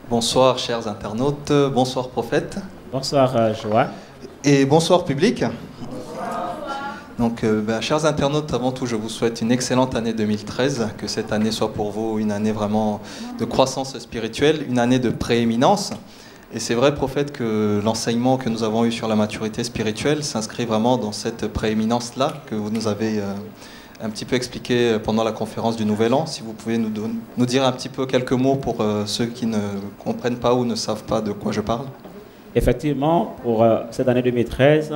Bonsoir chers internautes, bonsoir prophète. Bonsoir Joa. Et bonsoir public. Donc chers internautes, avant tout je vous souhaite une excellente année 2013, que cette année soit pour vous une année vraiment de croissance spirituelle, une année de prééminence. Et c'est vrai prophète que l'enseignement que nous avons eu sur la maturité spirituelle s'inscrit vraiment dans cette prééminence-là que vous nous avez un petit peu expliqué pendant la conférence du Nouvel An. Si vous pouvez nous dire un petit peu quelques mots pour ceux qui ne comprennent pas ou ne savent pas de quoi je parle. Effectivement, pour cette année 2013,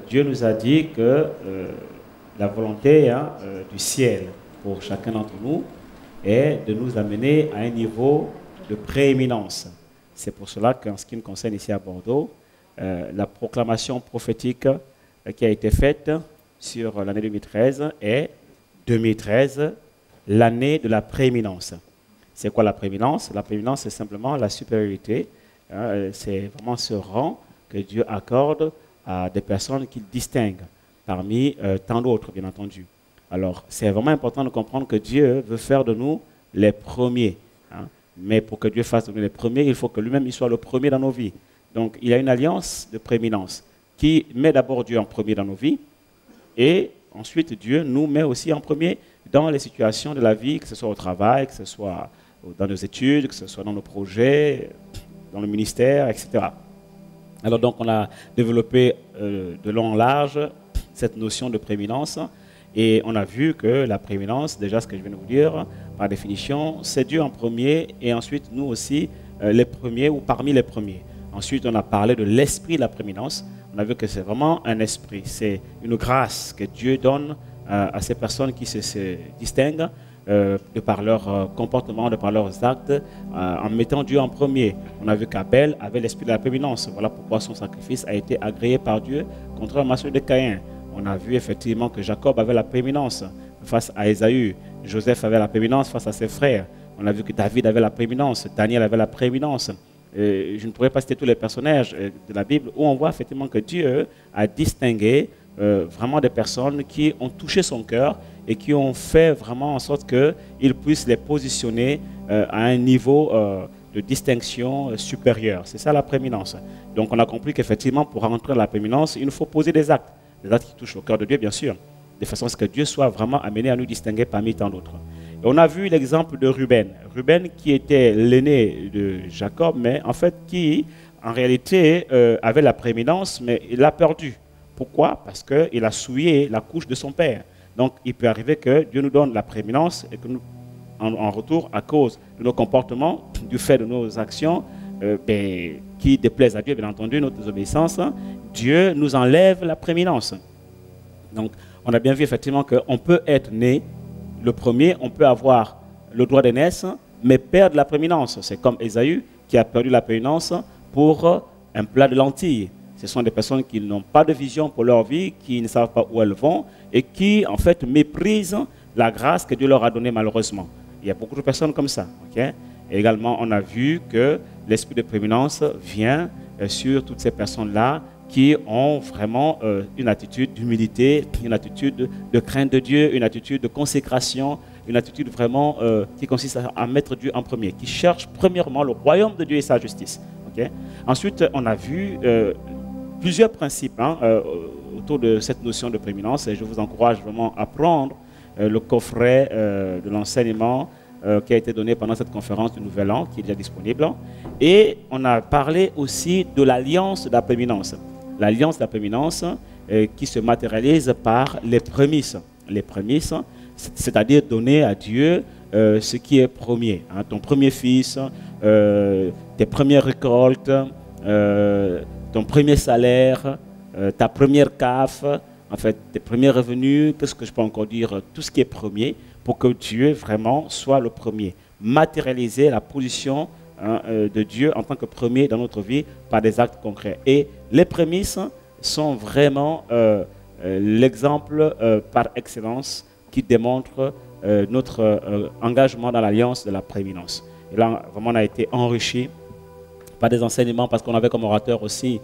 Dieu nous a dit que la volonté du ciel pour chacun d'entre nous est de nous amener à un niveau de prééminence. C'est pour cela qu'en ce qui nous concerne ici à Bordeaux, la proclamation prophétique qui a été faite sur l'année 2013 est 2013, l'année de la prééminence. C'est quoi la prééminence? La prééminence, c'est simplement la supériorité. C'est vraiment ce rang que Dieu accorde à des personnes qu'il distingue parmi tant d'autres, bien entendu. Alors, c'est vraiment important de comprendre que Dieu veut faire de nous les premiers. Mais pour que Dieu fasse de nous les premiers, il faut que lui-même il soit le premier dans nos vies. Donc, il y a une alliance de prééminence qui met d'abord Dieu en premier dans nos vies, et ensuite Dieu nous met aussi en premier dans les situations de la vie, que ce soit au travail, que ce soit dans nos études, que ce soit dans nos projets, dans le ministère, etc. Alors donc on a développé de long en large cette notion de prééminence, et on a vu que la prééminence, déjà ce que je viens de vous dire, par définition, c'est Dieu en premier, et ensuite nous aussi les premiers ou parmi les premiers. Ensuite on a parlé de l'esprit de la prééminence. On a vu que c'est vraiment un esprit, c'est une grâce que Dieu donne à ces personnes qui se distinguent de par leur comportement, de par leurs actes, en mettant Dieu en premier. On a vu qu'Abel avait l'esprit de la prééminence. Voilà pourquoi son sacrifice a été agréé par Dieu, contrairement à celui de Caïn. On a vu effectivement que Jacob avait la prééminence face à Ésaü. Joseph avait la prééminence face à ses frères. On a vu que David avait la prééminence, Daniel avait la prééminence. Je ne pourrais pas citer tous les personnages de la Bible où on voit effectivement que Dieu a distingué vraiment des personnes qui ont touché son cœur et qui ont fait vraiment en sorte qu'il puisse les positionner à un niveau de distinction supérieur. C'est ça la prééminence. Donc on a compris qu'effectivement pour rentrer dans la prééminence, il nous faut poser des actes qui touchent au cœur de Dieu bien sûr, de façon à ce que Dieu soit vraiment amené à nous distinguer parmi tant d'autres. Et on a vu l'exemple de Ruben. Ruben qui était l'aîné de Jacob, mais en fait qui, en réalité, avait la prééminence, mais il l'a perdu. Pourquoi? Parce qu'il a souillé la couche de son père. Donc il peut arriver que Dieu nous donne la prééminence et que nous, en retour, à cause de nos comportements, du fait de nos actions, qui déplaisent à Dieu, bien entendu, notre désobéissance, Dieu nous enlève la prééminence. Donc on a bien vu effectivement qu'on peut être né le premier, on peut avoir le droit d'aînesse, mais perdre la prééminence. C'est comme Ésaü qui a perdu la prééminence pour un plat de lentilles. Ce sont des personnes qui n'ont pas de vision pour leur vie, qui ne savent pas où elles vont et qui, en fait, méprisent la grâce que Dieu leur a donnée malheureusement. Il y a beaucoup de personnes comme ça. Okay? Et également, on a vu que l'esprit de prééminence vient sur toutes ces personnes-là qui ont vraiment une attitude d'humilité, une attitude de crainte de Dieu, une attitude de consécration, une attitude vraiment qui consiste à mettre Dieu en premier, qui cherche premièrement le royaume de Dieu et sa justice. Okay? Ensuite, on a vu plusieurs principes autour de cette notion de prééminence, et je vous encourage vraiment à prendre le coffret de l'enseignement qui a été donné pendant cette conférence du Nouvel An, qui est déjà disponible. Et on a parlé aussi de l'alliance de la prééminence. L'alliance de la prééminence qui se matérialise par les prémices. Les prémices, c'est-à-dire donner à Dieu ce qui est premier. Ton premier fils, tes premières récoltes, ton premier salaire, ta première CAF, en fait, tes premiers revenus, qu'est-ce que je peux encore dire? Tout ce qui est premier, pour que Dieu vraiment soit le premier. Matérialiser la position de Dieu en tant que premier dans notre vie par des actes concrets. Et les prémices sont vraiment l'exemple par excellence qui démontre notre engagement dans l'alliance de la prééminence. Et là, vraiment, on a été enrichi par des enseignements parce qu'on avait comme orateur aussi,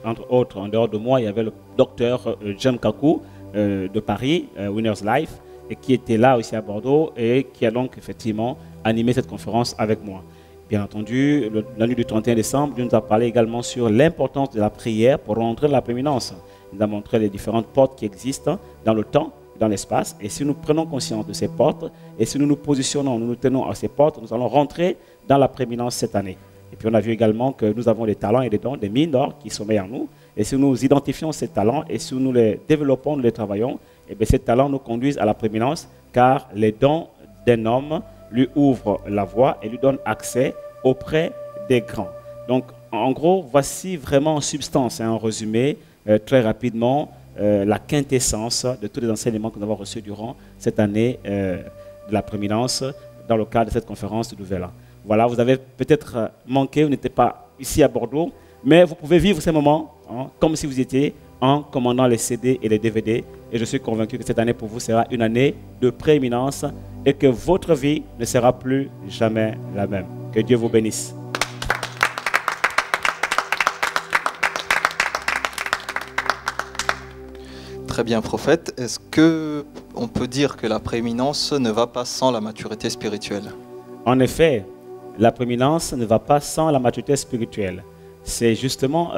entre autres, en dehors de moi, il y avait le docteur John Kaku de Paris, Winners Life, et qui était là aussi à Bordeaux et qui a donc effectivement animé cette conférence avec moi. Bien entendu, la nuit du 31 décembre, Dieu nous a parlé également sur l'importance de la prière pour rentrer dans la prééminence. Il nous a montré les différentes portes qui existent dans le temps, dans l'espace. Et si nous prenons conscience de ces portes, et si nous nous positionnons, nous nous tenons à ces portes, nous allons rentrer dans la prééminence cette année. Et puis on a vu également que nous avons des talents et des dons, des mines d'or qui sommeillent en nous. Et si nous identifions ces talents et si nous les développons, nous les travaillons, et bien ces talents nous conduisent à la prééminence, car les dons d'un homme lui ouvrent la voie et lui donnent accès auprès des grands. Donc, en gros, voici vraiment en substance, en résumé, très rapidement, la quintessence de tous les enseignements que nous avons reçus durant cette année de la prééminence dans le cadre de cette conférence de Nouvel An. Voilà, vous avez peut-être manqué, vous n'étiez pas ici à Bordeaux, mais vous pouvez vivre ces moments comme si vous étiez en commandant les CD et les DVD. Et je suis convaincu que cette année pour vous sera une année de prééminence et que votre vie ne sera plus jamais la même. Que Dieu vous bénisse. Très bien, prophète. Est-ce qu'on peut dire que la prééminence ne va pas sans la maturité spirituelle? En effet, la prééminence ne va pas sans la maturité spirituelle. C'est justement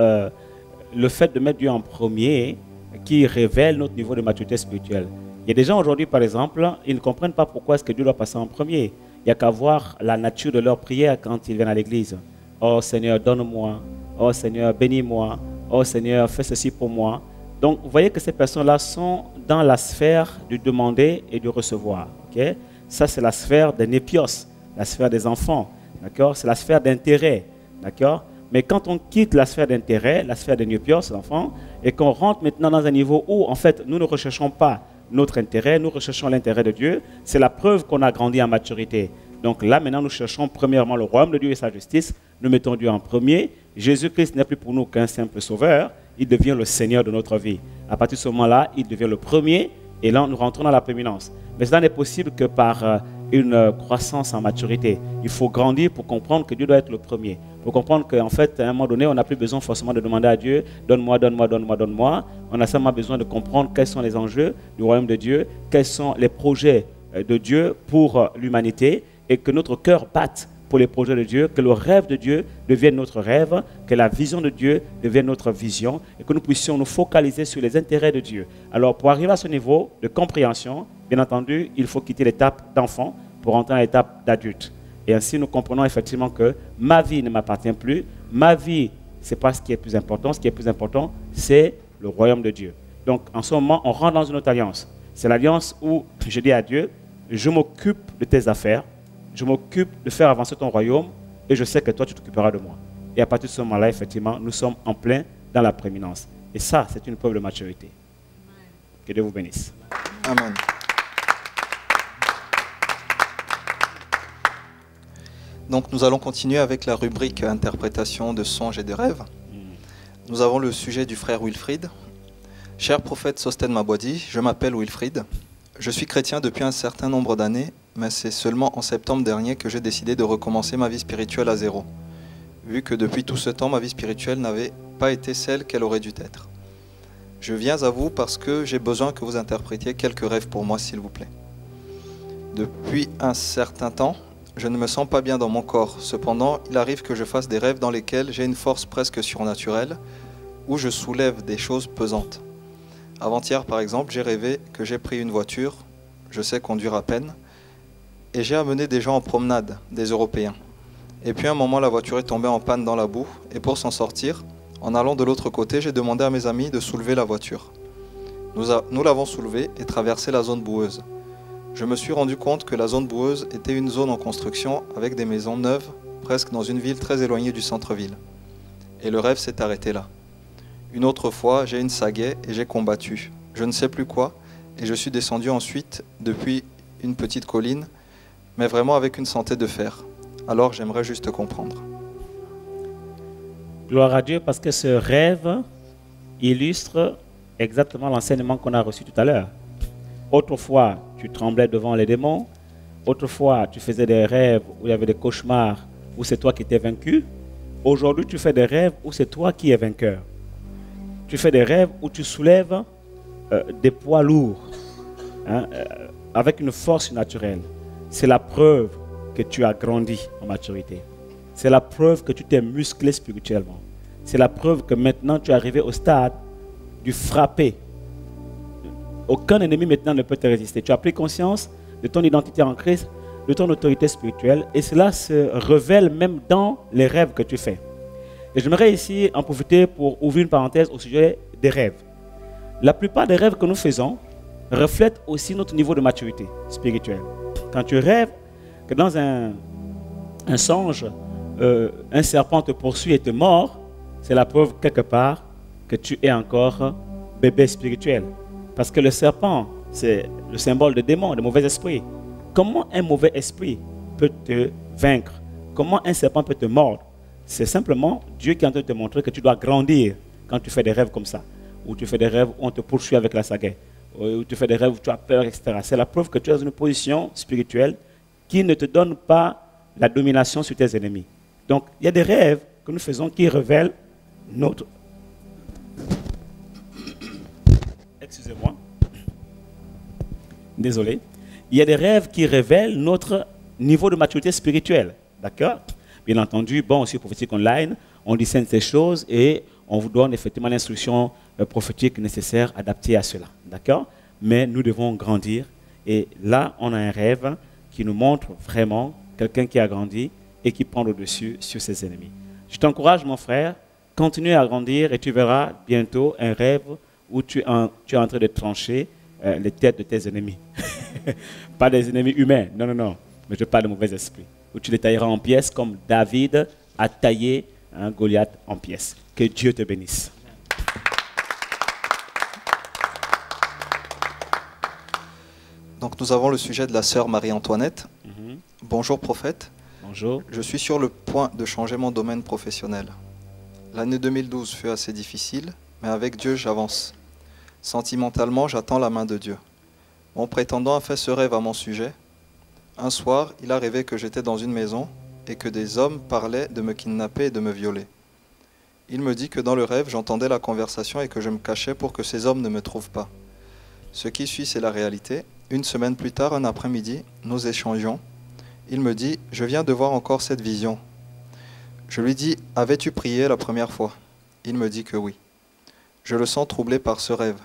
le fait de mettre Dieu en premier qui révèle notre niveau de maturité spirituelle. Il y a des gens aujourd'hui, par exemple, ils ne comprennent pas pourquoi est-ce que Dieu doit passer en premier. Il n'y a qu'à voir la nature de leur prière quand ils viennent à l'église. Oh Seigneur, donne-moi. Oh Seigneur, bénis-moi. Oh Seigneur, fais ceci pour moi. Donc, vous voyez que ces personnes-là sont dans la sphère du demander et du recevoir. Okay? Ça, c'est la sphère des népios, la sphère des enfants. D'accord? C'est la sphère d'intérêt. D'accord? Mais quand on quitte la sphère d'intérêt, la sphère des népios, l'enfant, et qu'on rentre maintenant dans un niveau où, en fait, nous ne recherchons pas notre intérêt, nous recherchons l'intérêt de Dieu, c'est la preuve qu'on a grandi en maturité. Donc là, maintenant, nous cherchons premièrement le royaume de Dieu et sa justice. Nous mettons Dieu en premier. Jésus-Christ n'est plus pour nous qu'un simple sauveur. Il devient le Seigneur de notre vie. À partir de ce moment-là, il devient le premier. Et là, nous rentrons dans la prééminence. Mais cela n'est possible que par une croissance en maturité. Il faut grandir pour comprendre que Dieu doit être le premier. Pour comprendre qu'en fait, à un moment donné, on n'a plus besoin forcément de demander à Dieu « donne-moi, donne-moi, donne-moi, donne-moi ». On a seulement besoin de comprendre quels sont les enjeux du royaume de Dieu, quels sont les projets de Dieu pour l'humanité et que notre cœur batte pour les projets de Dieu, que le rêve de Dieu devienne notre rêve, que la vision de Dieu devienne notre vision et que nous puissions nous focaliser sur les intérêts de Dieu. Alors, pour arriver à ce niveau de compréhension, bien entendu, il faut quitter l'étape d'enfant pour entrer dans l'étape d'adulte. Et ainsi, nous comprenons effectivement que ma vie ne m'appartient plus. Ma vie, ce n'est pas ce qui est plus important. Ce qui est plus important, c'est le royaume de Dieu. Donc, en ce moment, on rentre dans une autre alliance. C'est l'alliance où je dis à Dieu, je m'occupe de tes affaires, je m'occupe de faire avancer ton royaume et je sais que toi, tu t'occuperas de moi. Et à partir de ce moment-là, effectivement, nous sommes en plein dans la prééminence. Et ça, c'est une preuve de maturité. Que Dieu vous bénisse. Amen. Donc nous allons continuer avec la rubrique interprétation de songes et de rêves. Nous avons le sujet du frère Wilfried. Cher prophète Sosten Mabwadi, je m'appelle Wilfried. Je suis chrétien depuis un certain nombre d'années, mais c'est seulement en septembre dernier que j'ai décidé de recommencer ma vie spirituelle à zéro, vu que depuis tout ce temps, ma vie spirituelle n'avait pas été celle qu'elle aurait dû être. Je viens à vous parce que j'ai besoin que vous interprétiez quelques rêves pour moi, s'il vous plaît. Depuis un certain temps, je ne me sens pas bien dans mon corps. Cependant, il arrive que je fasse des rêves dans lesquels j'ai une force presque surnaturelle, où je soulève des choses pesantes. Avant-hier, par exemple, j'ai rêvé que j'ai pris une voiture, je sais conduire à peine, et j'ai amené des gens en promenade, des Européens. Et puis à un moment, la voiture est tombée en panne dans la boue, et pour s'en sortir, en allant de l'autre côté, j'ai demandé à mes amis de soulever la voiture. Nous l'avons soulevée et traversé la zone boueuse. Je me suis rendu compte que la zone boueuse était une zone en construction avec des maisons neuves, presque dans une ville très éloignée du centre-ville. Et le rêve s'est arrêté là. Une autre fois, j'ai une sagaie et j'ai combattu. Je ne sais plus quoi, et je suis descendu ensuite depuis une petite colline, mais vraiment avec une santé de fer. Alors j'aimerais juste comprendre. Gloire à Dieu, parce que ce rêve illustre exactement l'enseignement qu'on a reçu tout à l'heure. Autrefois, tu tremblais devant les démons. Autrefois, tu faisais des rêves où il y avait des cauchemars, où c'est toi qui étais vaincu. Aujourd'hui, tu fais des rêves où c'est toi qui es vainqueur. Tu fais des rêves où tu soulèves des poids lourds, avec une force naturelle. C'est la preuve que tu as grandi en maturité. c'est la preuve que tu t'es musclé spirituellement. C'est la preuve que maintenant tu es arrivé au stade du frapper. Aucun ennemi maintenant ne peut te résister. Tu as pris conscience de ton identité en Christ, de ton autorité spirituelle, et cela se révèle même dans les rêves que tu fais. Et j'aimerais ici en profiter pour ouvrir une parenthèse au sujet des rêves. La plupart des rêves que nous faisons reflètent aussi notre niveau de maturité spirituelle. Quand tu rêves que dans un songe, un serpent te poursuit et te mord, c'est la preuve quelque part que tu es encore bébé spirituel. Parce que le serpent, c'est le symbole de démon, de mauvais esprit. Comment un mauvais esprit peut te vaincre? Comment un serpent peut te mordre? C'est simplement Dieu qui est en train de te montrer que tu dois grandir quand tu fais des rêves comme ça. Ou tu fais des rêves où on te poursuit avec la sagaie. Ou tu fais des rêves où tu as peur, etc. C'est la preuve que tu es dans une position spirituelle qui ne te donne pas la domination sur tes ennemis. Donc, il y a des rêves que nous faisons qui révèlent notre... Excusez-moi. Désolé. Il y a des rêves qui révèlent notre niveau de maturité spirituelle. D'accord? Bien entendu, bon, aussi prophétique online, on discerne ces choses et on vous donne effectivement l'instruction prophétique nécessaire, adaptée à cela. D'accord? Mais nous devons grandir. Et là, on a un rêve qui nous montre vraiment quelqu'un qui a grandi et qui prend le dessus sur ses ennemis. Je t'encourage, mon frère, continue à grandir et tu verras bientôt un rêve où tu es en train de trancher les têtes de tes ennemis. Pas des ennemis humains, non, non, non. Mais je parle de mauvais esprits. Où tu les tailleras en pièces comme David a taillé Goliath en pièces. Que Dieu te bénisse. Donc nous avons le sujet de la sœur Marie-Antoinette. Bonjour prophète. Bonjour. Je suis sur le point de changer mon domaine professionnel. L'année 2012 fut assez difficile, mais avec Dieu j'avance. Sentimentalement, j'attends la main de Dieu. Mon prétendant a fait ce rêve à mon sujet. Un soir, il a rêvé que j'étais dans une maison et que des hommes parlaient de me kidnapper et de me violer. Il me dit que dans le rêve, j'entendais la conversation et que je me cachais pour que ces hommes ne me trouvent pas. Ce qui suit, c'est la réalité. Une semaine plus tard, un après-midi, nous échangeons. Il me dit « Je viens de voir encore cette vision ». Je lui dis « Avais-tu prié la première fois ?» Il me dit que oui. Je le sens troublé par ce rêve.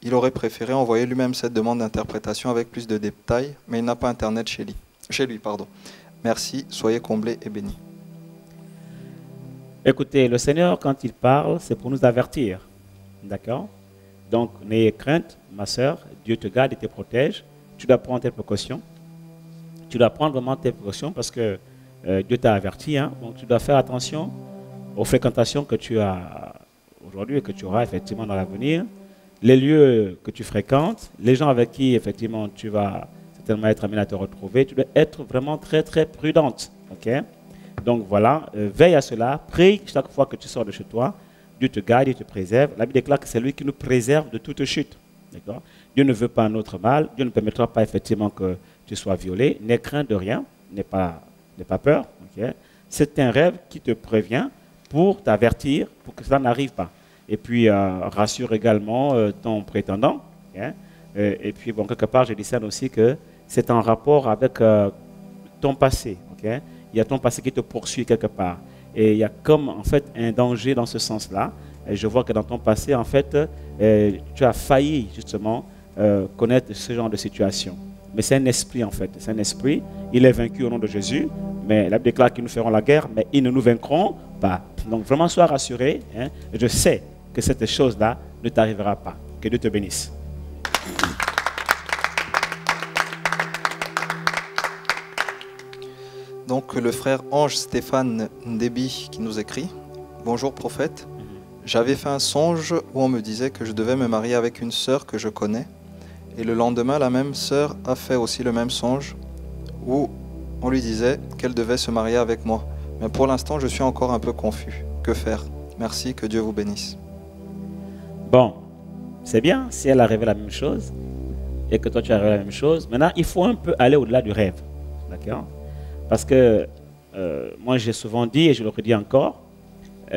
Il aurait préféré envoyer lui-même cette demande d'interprétation avec plus de détails, mais il n'a pas Internet chez lui. Merci, soyez comblés et bénis. Écoutez, le Seigneur, quand il parle, c'est pour nous avertir. D'accord? Donc, n'ayez crainte, ma soeur, Dieu te garde et te protège. Tu dois prendre tes précautions. Tu dois prendre vraiment tes précautions parce que Dieu t'a averti. Hein? Donc, tu dois faire attention aux fréquentations que tu as aujourd'hui et que tu auras effectivement dans l'avenir. Les lieux que tu fréquentes, les gens avec qui effectivement tu vas certainement être amené à te retrouver, tu dois être vraiment très très prudente. Okay? Donc voilà, veille à cela, prie chaque fois que tu sors de chez toi, Dieu te garde, Dieu te préserve. La Bible déclare que c'est lui qui nous préserve de toute chute. Dieu ne veut pas notre mal, Dieu ne permettra pas effectivement que tu sois violé, n'aie crainte de rien, n'aie pas peur. Okay? C'est un rêve qui te prévient pour t'avertir, pour que cela n'arrive pas. Et puis, rassure également ton prétendant. Hein? Et puis, bon, quelque part, je discerne aussi que c'est en rapport avec ton passé. Okay? Il y a ton passé qui te poursuit quelque part. Et il y a comme, en fait, un danger dans ce sens-là. Et je vois que dans ton passé, en fait, tu as failli, justement, connaître ce genre de situation. Mais c'est un esprit, en fait. C'est un esprit. Il est vaincu au nom de Jésus. Mais la Bible déclare qu'ils nous feront la guerre, mais ils ne nous vaincront pas. Donc, vraiment, sois rassuré. Hein? Je sais que cette chose-là ne t'arrivera pas. Que Dieu te bénisse. Donc le frère Ange Stéphane Ndebi qui nous écrit « Bonjour prophète, j'avais fait un songe où on me disait que je devais me marier avec une sœur que je connais. Et le lendemain, la même sœur a fait aussi le même songe où on lui disait qu'elle devait se marier avec moi. Mais pour l'instant, je suis encore un peu confus. Que faire? Merci, que Dieu vous bénisse. » Bon, c'est bien si elle a rêvé la même chose et que toi tu as rêvé la même chose. Maintenant, il faut un peu aller au-delà du rêve. D'accord? Parce que moi j'ai souvent dit, et je le redis encore,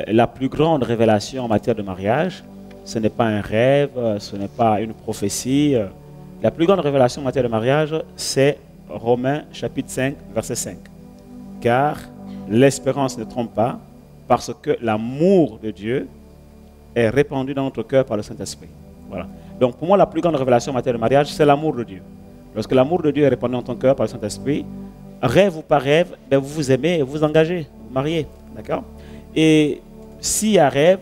la plus grande révélation en matière de mariage, ce n'est pas un rêve, ce n'est pas une prophétie. La plus grande révélation en matière de mariage, c'est Romains chapitre 5, verset 5. Car l'espérance ne trompe pas, parce que l'amour de Dieu est répandu dans notre cœur par le Saint-Esprit. Voilà. Donc pour moi, la plus grande révélation en matière de mariage, c'est l'amour de Dieu. Lorsque l'amour de Dieu est répandu dans ton cœur par le Saint-Esprit, rêve ou pas rêve, ben vous vous aimez et vous vous engagez, vous vous mariez. D'accord? Et s'il y a rêve,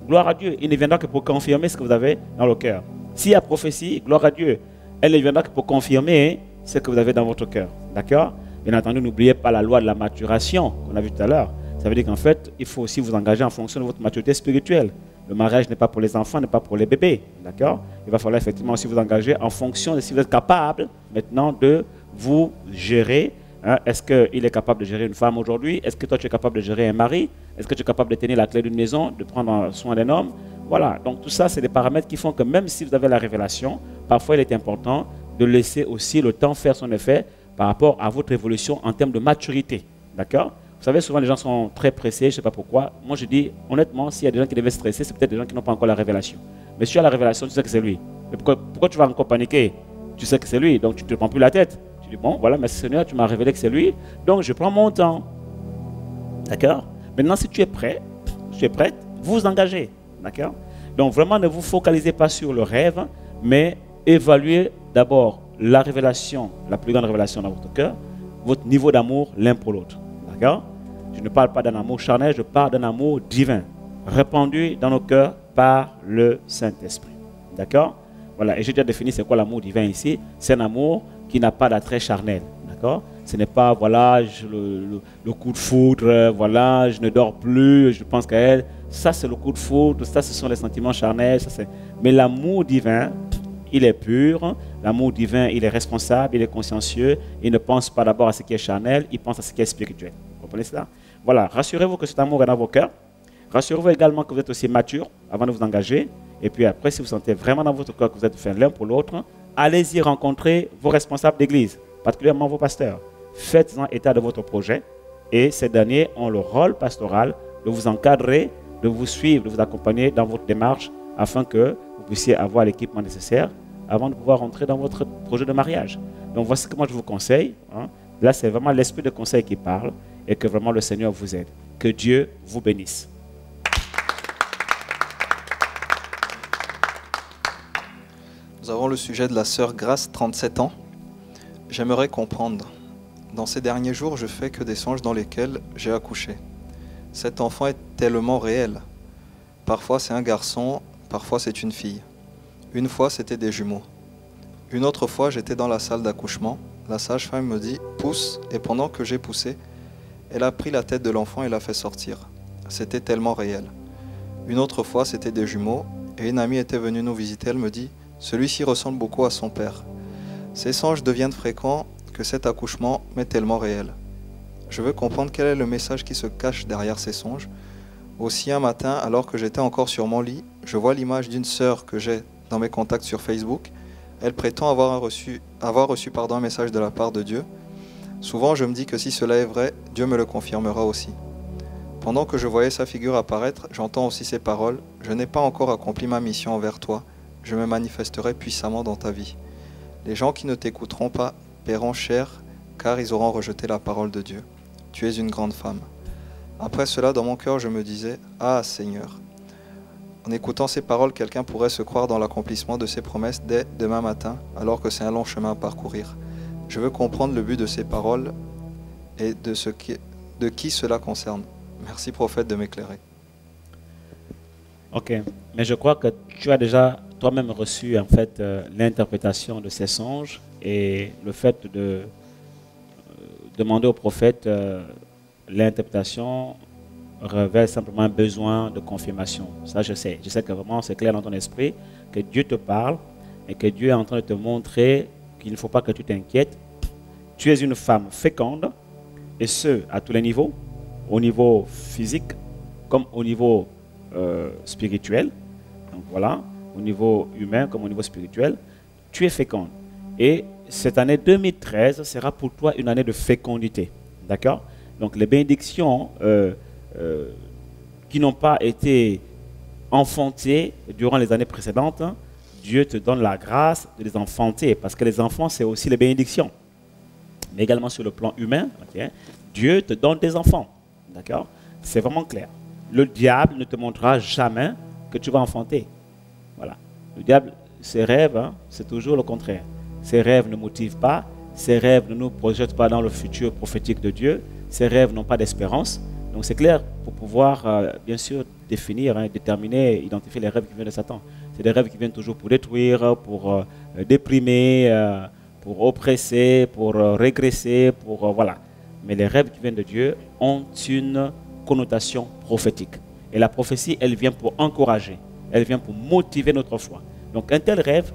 gloire à Dieu, il ne viendra que pour confirmer ce que vous avez dans le cœur. S'il y a prophétie, gloire à Dieu, elle ne viendra que pour confirmer ce que vous avez dans votre cœur. D'accord? Bien entendu, n'oubliez pas la loi de la maturation qu'on a vu tout à l'heure. Ça veut dire qu'en fait, il faut aussi vous engager en fonction de votre maturité spirituelle. Le mariage n'est pas pour les enfants, n'est pas pour les bébés. D'accord? Il va falloir effectivement aussi vous engager en fonction de si vous êtes capable maintenant de vous gérer. Hein? Est-ce qu'il est capable de gérer une femme aujourd'hui? Est-ce que toi tu es capable de gérer un mari? Est-ce que tu es capable de tenir la clé d'une maison, de prendre soin d'un homme? Voilà, donc tout ça, c'est des paramètres qui font que même si vous avez la révélation, parfois il est important de laisser aussi le temps faire son effet par rapport à votre évolution en termes de maturité. D'accord? Vous savez, souvent les gens sont très pressés, je ne sais pas pourquoi. Moi je dis, honnêtement, s'il y a des gens qui devaient stresser, c'est peut-être des gens qui n'ont pas encore la révélation. Mais si tu as la révélation, tu sais que c'est lui. Mais pourquoi tu vas encore paniquer? Tu sais que c'est lui, donc tu ne te prends plus la tête. Tu dis, bon, voilà, mais Seigneur, tu m'as révélé que c'est lui, donc je prends mon temps. D'accord? Maintenant, si tu es prêt, tu es prête, vous vous engagez. D'accord? Donc vraiment, ne vous focalisez pas sur le rêve, mais évaluez d'abord la révélation, la plus grande révélation dans votre cœur, votre niveau d'amour l'un pour l'autre. D'accord? Je ne parle pas d'un amour charnel, je parle d'un amour divin, répandu dans nos cœurs par le Saint-Esprit. D'accord? Voilà, et j'ai déjà défini c'est quoi l'amour divin ici. C'est un amour qui n'a pas d'attrait charnel. D'accord? Ce n'est pas, voilà, le coup de foudre, voilà, je ne dors plus, je pense qu'à elle. Ça, c'est le coup de foudre, ça, ce sont les sentiments charnels. Mais l'amour divin, il est pur. L'amour divin, il est responsable, il est consciencieux. Il ne pense pas d'abord à ce qui est charnel, il pense à ce qui est spirituel. Vous comprenez cela? Voilà, rassurez-vous que cet amour est dans vos cœurs. Rassurez-vous également que vous êtes aussi mature avant de vous engager. Et puis après, si vous sentez vraiment dans votre cœur que vous êtes fait l'un pour l'autre, allez-y rencontrer vos responsables d'église, particulièrement vos pasteurs. Faites-en état de votre projet et ces derniers ont le rôle pastoral de vous encadrer, de vous suivre, de vous accompagner dans votre démarche afin que vous puissiez avoir l'équipement nécessaire avant de pouvoir rentrer dans votre projet de mariage. Donc voici ce que moi je vous conseille. Hein. Là, c'est vraiment l'esprit de conseil qui parle et que vraiment le Seigneur vous aide. Que Dieu vous bénisse. Nous avons le sujet de la sœur Grace, 37 ans. J'aimerais comprendre. Dans ces derniers jours, je fais que des songes dans lesquels j'ai accouché. Cet enfant est tellement réel. Parfois c'est un garçon, parfois c'est une fille. Une fois c'était des jumeaux. Une autre fois j'étais dans la salle d'accouchement. La sage-femme me dit « pousse » et pendant que j'ai poussé, elle a pris la tête de l'enfant et l'a fait sortir. C'était tellement réel. Une autre fois c'était des jumeaux et une amie était venue nous visiter. Elle me dit « celui-ci ressemble beaucoup à son père ». Ces songes deviennent fréquents que cet accouchement m'est tellement réel. Je veux comprendre quel est le message qui se cache derrière ces songes. Aussi un matin, alors que j'étais encore sur mon lit, je vois l'image d'une sœur que j'ai dans mes contacts sur Facebook. Elle prétend avoir reçu un message de la part de Dieu. Souvent, je me dis que si cela est vrai, Dieu me le confirmera aussi. Pendant que je voyais sa figure apparaître, j'entends aussi ces paroles. « Je n'ai pas encore accompli ma mission envers toi. Je me manifesterai puissamment dans ta vie. Les gens qui ne t'écouteront pas paieront cher, car ils auront rejeté la parole de Dieu. Tu es une grande femme. » Après cela, dans mon cœur, je me disais « Ah, Seigneur !» En écoutant ces paroles, quelqu'un pourrait se croire dans l'accomplissement de ses promesses dès demain matin, alors que c'est un long chemin à parcourir. Je veux comprendre le but de ces paroles et de qui cela concerne. Merci, prophète, de m'éclairer. Ok, mais je crois que tu as déjà toi-même reçu en fait l'interprétation de ces songes et le fait de demander au prophète l'interprétation révèle simplement un besoin de confirmation. Ça, je sais. Je sais que vraiment c'est clair dans ton esprit que Dieu te parle et que Dieu est en train de te montrer qu'il ne faut pas que tu t'inquiètes. Tu es une femme féconde et ce, à tous les niveaux, au niveau physique comme au niveau spirituel. Donc voilà, au niveau humain comme au niveau spirituel, tu es féconde. Et cette année 2013 sera pour toi une année de fécondité. D'accord? Donc les bénédictions qui n'ont pas été enfantées durant les années précédentes, Dieu te donne la grâce de les enfanter, parce que les enfants, c'est aussi les bénédictions. Mais également sur le plan humain, okay, Dieu te donne des enfants. D'accord? C'est vraiment clair. Le diable ne te montrera jamais que tu vas enfanter. Voilà. Le diable, ses rêves, hein, c'est toujours le contraire. Ses rêves ne motivent pas, ses rêves ne nous projettent pas dans le futur prophétique de Dieu, ses rêves n'ont pas d'espérance. Donc c'est clair pour pouvoir, bien sûr, définir, hein, déterminer, identifier les rêves qui viennent de Satan. C'est des rêves qui viennent toujours pour détruire, pour déprimer, pour oppresser, pour régresser, pour voilà. Mais les rêves qui viennent de Dieu ont une connotation prophétique. Et la prophétie, elle vient pour encourager, elle vient pour motiver notre foi. Donc un tel rêve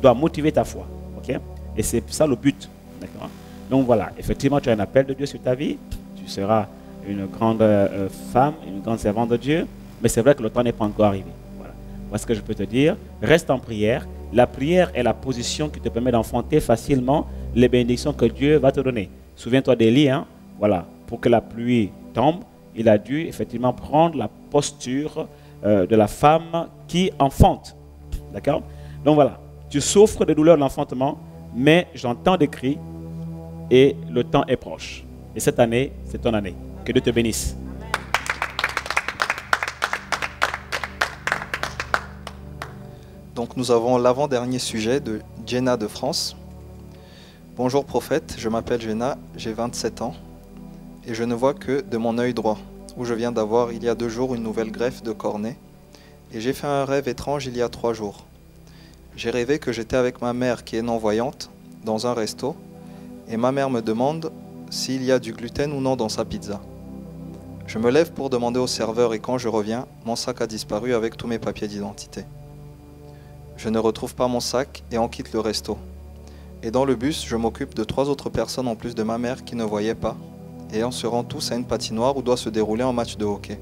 doit motiver ta foi. Okay? Et c'est ça le but. D'accord? Donc voilà, effectivement, tu as un appel de Dieu sur ta vie. Tu seras une grande femme, une grande servante de Dieu. Mais c'est vrai que le temps n'est pas encore arrivé. Voilà. Moi, ce que je peux te dire, reste en prière. La prière est la position qui te permet d'enfanter facilement les bénédictions que Dieu va te donner. Souviens-toi d'Élie, hein? Voilà, pour que la pluie tombe, il a dû effectivement prendre la posture de la femme qui enfante. D'accord? Donc voilà, tu souffres de douleurs de l'enfantement, mais j'entends des cris et le temps est proche. Et cette année, c'est ton année. Que Dieu te bénisse. Donc nous avons l'avant-dernier sujet de Jenna de France. Bonjour prophète, je m'appelle Jenna, j'ai 27 ans et je ne vois que de mon œil droit, où je viens d'avoir il y a 2 jours une nouvelle greffe de cornée et j'ai fait un rêve étrange il y a 3 jours. J'ai rêvé que j'étais avec ma mère qui est non-voyante dans un resto et ma mère me demande s'il y a du gluten ou non dans sa pizza. Je me lève pour demander au serveur et quand je reviens, mon sac a disparu avec tous mes papiers d'identité. Je ne retrouve pas mon sac et on quitte le resto. Et dans le bus, je m'occupe de 3 autres personnes en plus de ma mère qui ne voyaient pas et on se rend tous à une patinoire où doit se dérouler un match de hockey.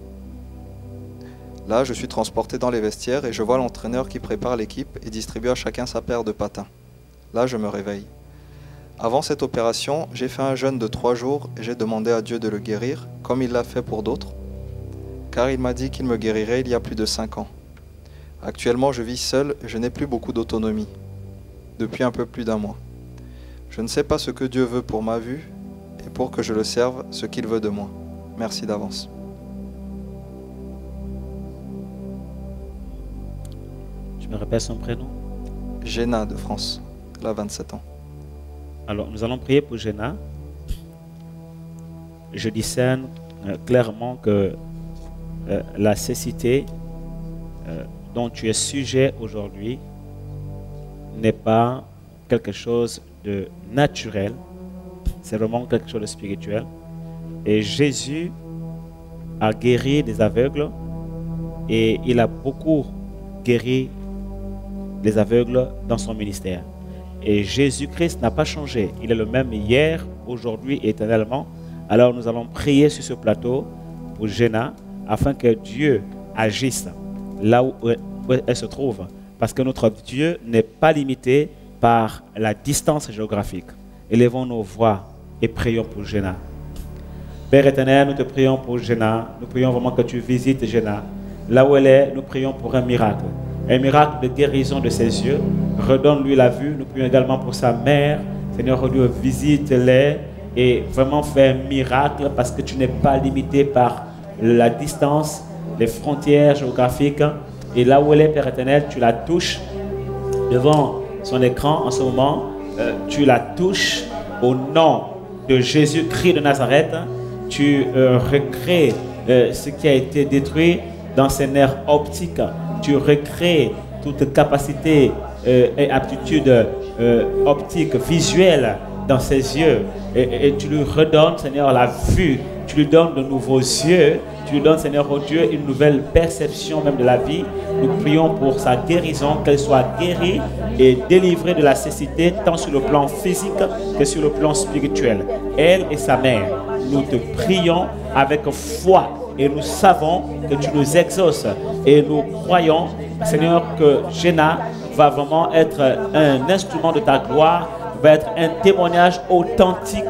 Là, je suis transporté dans les vestiaires et je vois l'entraîneur qui prépare l'équipe et distribue à chacun sa paire de patins. Là, je me réveille. Avant cette opération, j'ai fait un jeûne de 3 jours et j'ai demandé à Dieu de le guérir, comme il l'a fait pour d'autres, car il m'a dit qu'il me guérirait il y a plus de 5 ans. Actuellement, je vis seul et je n'ai plus beaucoup d'autonomie, depuis un peu plus d'1 mois. Je ne sais pas ce que Dieu veut pour ma vie et pour que je le serve, ce qu'il veut de moi. Merci d'avance. Tu me répètes son prénom? Jenna de France, elle a 27 ans. Alors, nous allons prier pour Jenna. Je discerne clairement que la cécité dont tu es sujet aujourd'hui n'est pas quelque chose de naturel, c'est vraiment quelque chose de spirituel. Et Jésus a guéri des aveugles et il a beaucoup guéri les aveugles dans son ministère. Et Jésus-Christ n'a pas changé. Il est le même hier, aujourd'hui et éternellement. Alors nous allons prier sur ce plateau pour Jenna afin que Dieu agisse là où elle se trouve. Parce que notre Dieu n'est pas limité par la distance géographique. Élevons nos voix et prions pour Jenna. Père éternel, nous te prions pour Jenna. Nous prions vraiment que tu visites Jenna. Là où elle est, nous prions pour un miracle de guérison de ses yeux. Redonne-lui la vue. Nous prions également pour sa mère. Seigneur Dieu, visite-les et vraiment fais un miracle parce que tu n'es pas limité par la distance, les frontières géographiques. Et là où elle est, Père éternel, tu la touches devant son écran en ce moment. Tu la touches au nom de Jésus-Christ de Nazareth. Tu recrées ce qui a été détruit dans ses nerfs optiques. Tu recrées toute capacité et aptitude optique, visuelle dans ses yeux. Et tu lui redonnes, Seigneur, la vue. Tu lui donnes de nouveaux yeux. Tu lui donnes, Seigneur, oh Dieu, une nouvelle perception même de la vie. Nous prions pour sa guérison, qu'elle soit guérie et délivrée de la cécité, tant sur le plan physique que sur le plan spirituel. Elle et sa mère, nous te prions avec foi. Et nous savons que tu nous exauces. Et nous croyons, Seigneur, que Jenna va vraiment être un instrument de ta gloire, va être un témoignage authentique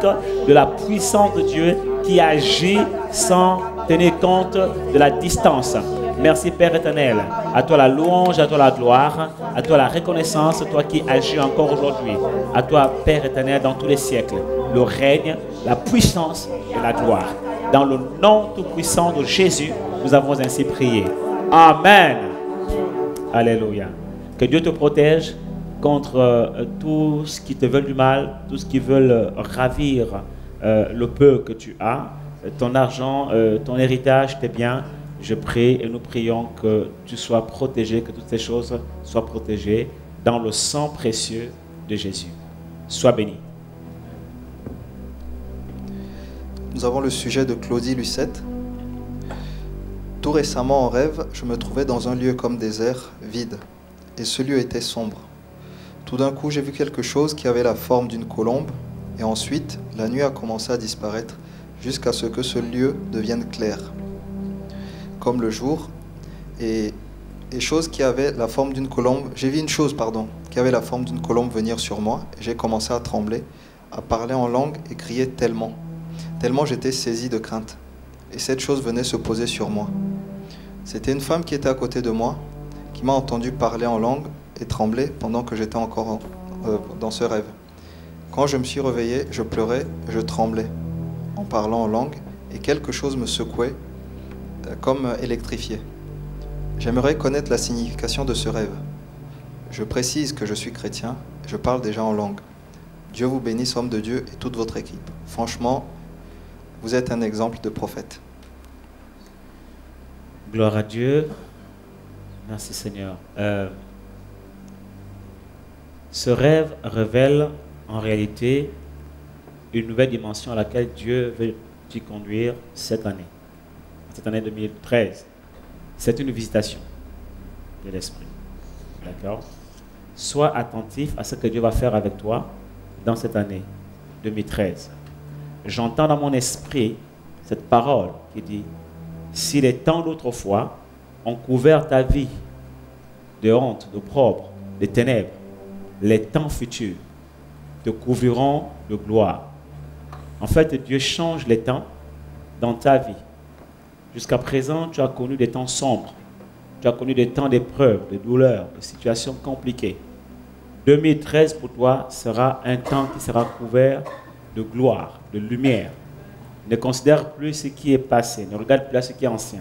de la puissance de Dieu qui agit sans tenir compte de la distance. Merci Père éternel. À toi la louange, à toi la gloire, à toi la reconnaissance, toi qui agis encore aujourd'hui. À toi Père éternel dans tous les siècles. Le règne, la puissance et la gloire. Dans le nom tout-puissant de Jésus, nous avons ainsi prié. Amen. Alléluia. Que Dieu te protège contre tout ce qui te veut du mal, tout ce qui veut ravir le peu que tu as, ton argent, ton héritage, tes biens. Je prie et nous prions que tu sois protégé, que toutes ces choses soient protégées dans le sang précieux de Jésus. Sois béni. Nous avons le sujet de Claudie Lucette. Tout récemment en rêve, je me trouvais dans un lieu comme désert, vide, et ce lieu était sombre. Tout d'un coup, j'ai vu quelque chose qui avait la forme d'une colombe, et ensuite, la nuit a commencé à disparaître jusqu'à ce que ce lieu devienne clair, comme le jour, et chose qui avait la forme d'une colombe, j'ai vu une chose, qui avait la forme d'une colombe venir sur moi, et j'ai commencé à trembler, à parler en langue et crier tellement j'étais saisi de crainte. Et cette chose venait se poser sur moi. C'était une femme qui était à côté de moi, qui m'a entendu parler en langue et trembler pendant que j'étais encore dans ce rêve. Quand je me suis réveillé, je pleurais, je tremblais en parlant en langue, et quelque chose me secouait comme électrifié. J'aimerais connaître la signification de ce rêve. Je précise que je suis chrétien, je parle déjà en langue. Dieu vous bénisse, homme de Dieu, et toute votre équipe. Franchement, vous êtes un exemple de prophète. Gloire à Dieu. Merci Seigneur. Ce rêve révèle en réalité une nouvelle dimension à laquelle Dieu veut t'y conduire cette année 2013. C'est une visitation de l'Esprit. D'accord? Sois attentif à ce que Dieu va faire avec toi dans cette année 2013. J'entends dans mon esprit cette parole qui dit: si les temps d'autrefois ont couvert ta vie de honte, d'opprobre, de ténèbres, les temps futurs te couvriront de gloire. En fait, Dieu change les temps dans ta vie. Jusqu'à présent, tu as connu des temps sombres. Tu as connu des temps d'épreuves, de douleurs, de situations compliquées. 2013 pour toi sera un temps qui sera couvert de gloire, de lumière. Ne considère plus ce qui est passé, ne regarde plus ce qui est ancien.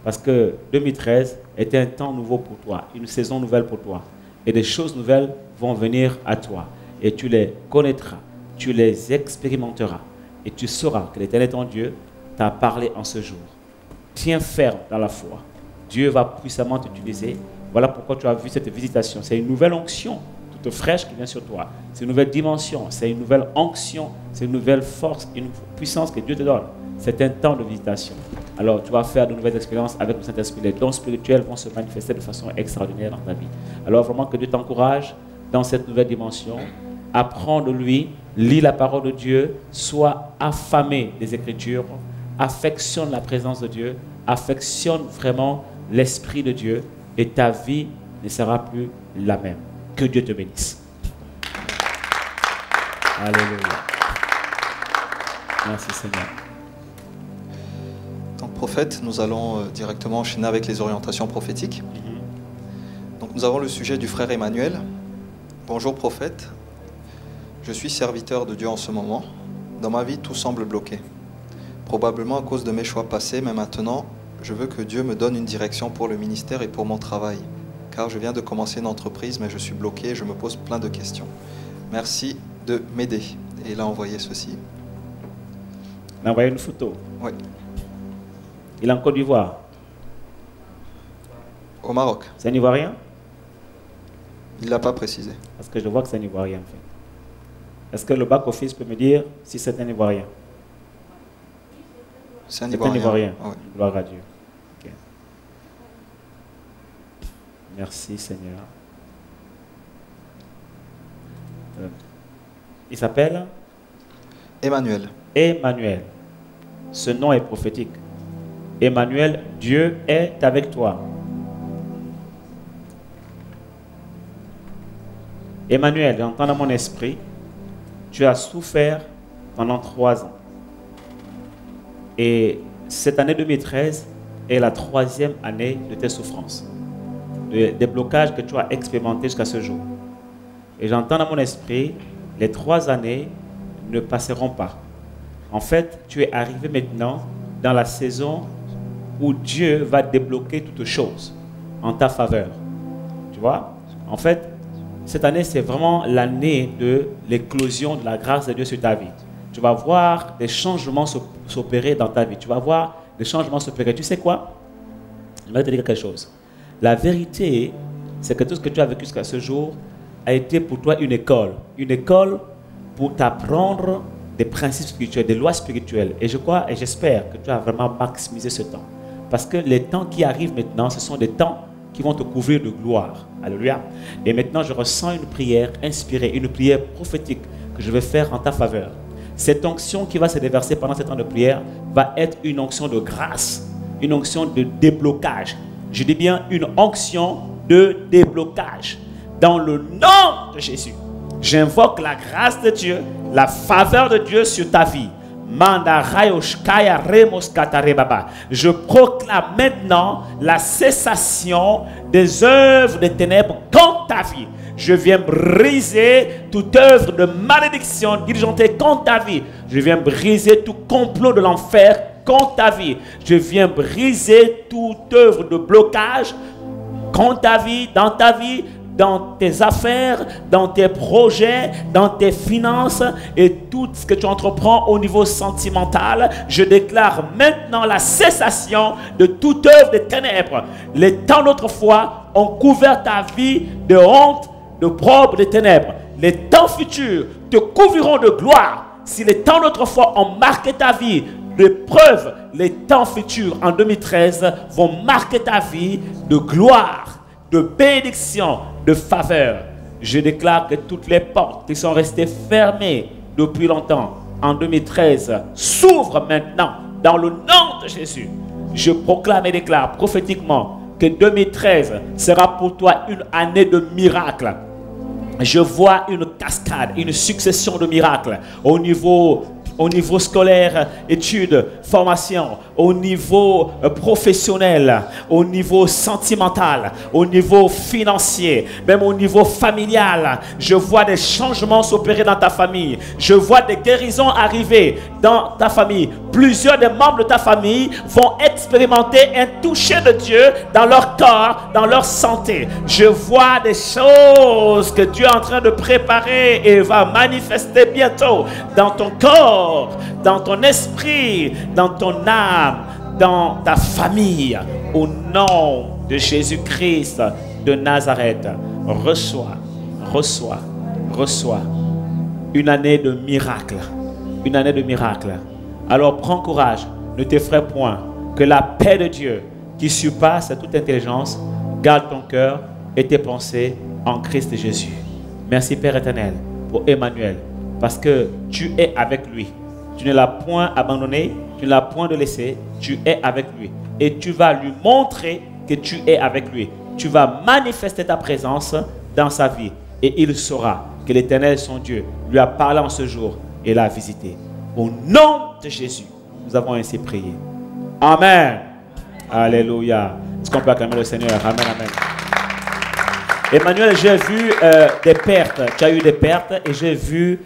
Parce que 2013 était un temps nouveau pour toi, une saison nouvelle pour toi. Et des choses nouvelles vont venir à toi. Et tu les connaîtras, tu les expérimenteras. Et tu sauras que l'Éternel ton Dieu t'a parlé en ce jour. Tiens ferme dans la foi. Dieu va puissamment t'utiliser. Voilà pourquoi tu as vu cette visitation. C'est une nouvelle onction toute fraîche qui vient sur toi. C'est une nouvelle dimension, c'est une nouvelle onction, c'est une nouvelle force, une puissance que Dieu te donne. C'est un temps de visitation. Alors tu vas faire de nouvelles expériences avec le Saint-Esprit. Les dons spirituels vont se manifester de façon extraordinaire dans ta vie. Alors vraiment que Dieu t'encourage dans cette nouvelle dimension. Apprends de lui, lis la parole de Dieu, sois affamé des Écritures, affectionne la présence de Dieu, affectionne vraiment l'Esprit de Dieu et ta vie ne sera plus la même. Que Dieu te bénisse. Alléluia. Merci Seigneur. Donc prophète, nous allons directement enchaîner avec les orientations prophétiques. Donc nous avons le sujet du frère Emmanuel. Bonjour prophète, je suis serviteur de Dieu en ce moment. Dans ma vie, tout semble bloqué. Probablement à cause de mes choix passés, mais maintenant, je veux que Dieu me donne une direction pour le ministère et pour mon travail. Car je viens de commencer une entreprise, mais je suis bloqué et je me pose plein de questions. Merci de m'aider. Et il a envoyé ceci. Il a envoyé une photo. Oui. Il est en Côte d'Ivoire. Au Maroc. C'est un Ivoirien? Il ne l'a pas précisé. Parce que je vois que c'est un Ivoirien en fait. Est-ce que le back-office peut me dire si c'est un Ivoirien? C'est un Ivoirien. Ivoirien. Oui. Gloire à Dieu. Okay. Merci Seigneur. Il s'appelle Emmanuel. Emmanuel. Ce nom est prophétique. Emmanuel, Dieu est avec toi. Emmanuel, j'entends dans mon esprit, tu as souffert pendant 3 ans. Et cette année 2013 est la 3e année de tes souffrances, des blocages que tu as expérimentés jusqu'à ce jour. Et j'entends dans mon esprit, les 3 années ne passeront pas. En fait, tu es arrivé maintenant dans la saison où Dieu va débloquer toutes choses en ta faveur. Tu vois? En fait, cette année, c'est vraiment l'année de l'éclosion de la grâce de Dieu sur ta vie. Tu vas voir des changements s'opérer dans ta vie. Tu vas voir des changements s'opérer. Tu sais quoi? Je vais te dire quelque chose. La vérité, c'est que tout ce que tu as vécu jusqu'à ce jour a été pour toi une école. Une école pour t'apprendre des principes spirituels, des lois spirituelles. Et je crois et j'espère que tu as vraiment maximisé ce temps. Parce que les temps qui arrivent maintenant, ce sont des temps qui vont te couvrir de gloire. Alléluia. Et maintenant, je ressens une prière inspirée, une prière prophétique que je vais faire en ta faveur. Cette onction qui va se déverser pendant ce temps de prière va être une onction de grâce, une onction de déblocage. Je dis bien une onction de déblocage. Dans le nom de Jésus, j'invoque la grâce de Dieu, la faveur de Dieu sur ta vie. Je proclame maintenant la cessation des œuvres des ténèbres contre ta vie. Je viens briser toute œuvre de malédiction diligentée contre ta vie. Je viens briser tout complot de l'enfer contre ta vie. Je viens briser toute œuvre de blocage contre ta vie, dans tes affaires, dans tes projets, dans tes finances et tout ce que tu entreprends au niveau sentimental. Je déclare maintenant la cessation de toute œuvre des ténèbres. Les temps d'autrefois ont couvert ta vie de honte, de propre des ténèbres. Les temps futurs te couvriront de gloire. Si les temps d'autrefois ont marqué ta vie de preuve, les temps futurs en 2013 vont marquer ta vie de gloire, de bénédiction, de faveur. Je déclare que toutes les portes qui sont restées fermées depuis longtemps en 2013 s'ouvrent maintenant dans le nom de Jésus. Je proclame et déclare prophétiquement que 2013 sera pour toi une année de miracles. Je vois une cascade, une succession de miracles au niveau scolaire, études, formation, au niveau professionnel, au niveau sentimental, au niveau financier, même au niveau familial. Je vois des changements s'opérer dans ta famille. Je vois des guérisons arriver dans ta famille. Plusieurs des membres de ta famille vont expérimenter un toucher de Dieu dans leur corps, dans leur santé. Je vois des choses que Dieu est en train de préparer et va manifester bientôt dans ton corps, dans ton esprit, dans ton âme, dans ta famille. Au nom de Jésus-Christ de Nazareth, reçois une année de miracles. Une année de miracles. Alors prends courage, ne t'effraie point, que la paix de Dieu qui surpasse toute intelligence garde ton cœur et tes pensées en Christ Jésus. Merci Père éternel pour Emmanuel, parce que tu es avec lui. Tu ne l'as point abandonné, tu ne l'as point laissé, tu es avec lui. Et tu vas lui montrer que tu es avec lui. Tu vas manifester ta présence dans sa vie. Et il saura que l'Éternel, son Dieu, lui a parlé en ce jour et l'a visité. Au nom de Jésus, nous avons ainsi prié. Amen. Alléluia. Est-ce qu'on peut acclamer le Seigneur? Amen, amen. Emmanuel, j'ai vu des pertes. Tu as eu des pertes et j'ai vu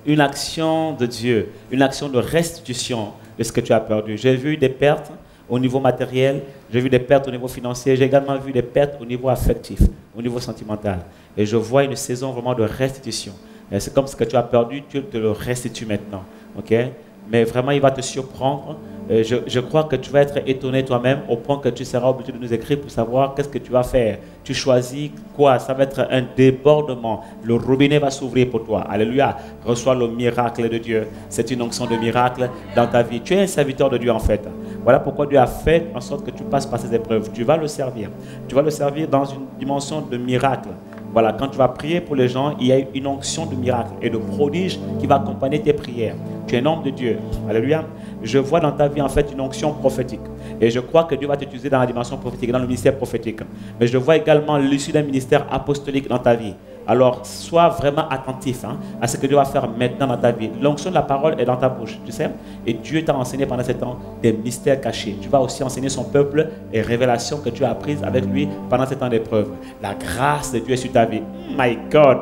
une action de Dieu, une action de restitution de ce que tu as perdu. J'ai vu des pertes au niveau matériel, j'ai vu des pertes au niveau financier, j'ai également vu des pertes au niveau affectif, au niveau sentimental. Et je vois une saison vraiment de restitution. C'est comme ce que tu as perdu, tu te le restitues maintenant. Okay? Mais vraiment, il va te surprendre. Je crois que tu vas être étonné toi-même au point que tu seras obligé de nous écrire pour savoir qu'est-ce que tu vas faire. Tu choisis quoi? Ça va être un débordement. Le robinet va s'ouvrir pour toi. Alléluia. Reçois le miracle de Dieu. C'est une onction de miracle dans ta vie. Tu es un serviteur de Dieu en fait. Voilà pourquoi Dieu a fait en sorte que tu passes par ces épreuves. Tu vas le servir. Tu vas le servir dans une dimension de miracle. Voilà, quand tu vas prier pour les gens, il y a une onction de miracle et de prodige qui va accompagner tes prières. Tu es un homme de Dieu. Alléluia. Je vois dans ta vie en fait une onction prophétique. Et je crois que Dieu va t'utiliser dans la dimension prophétique, dans le ministère prophétique. Mais je vois également l'issue d'un ministère apostolique dans ta vie. Alors, sois vraiment attentif à ce que Dieu va faire maintenant dans ta vie. L'onction de la parole est dans ta bouche, tu sais. Et Dieu t'a enseigné pendant ce temps des mystères cachés. Tu vas aussi enseigner son peuple les révélations que tu as apprises avec lui pendant ce temps d'épreuve. La grâce de Dieu est sur ta vie. My God,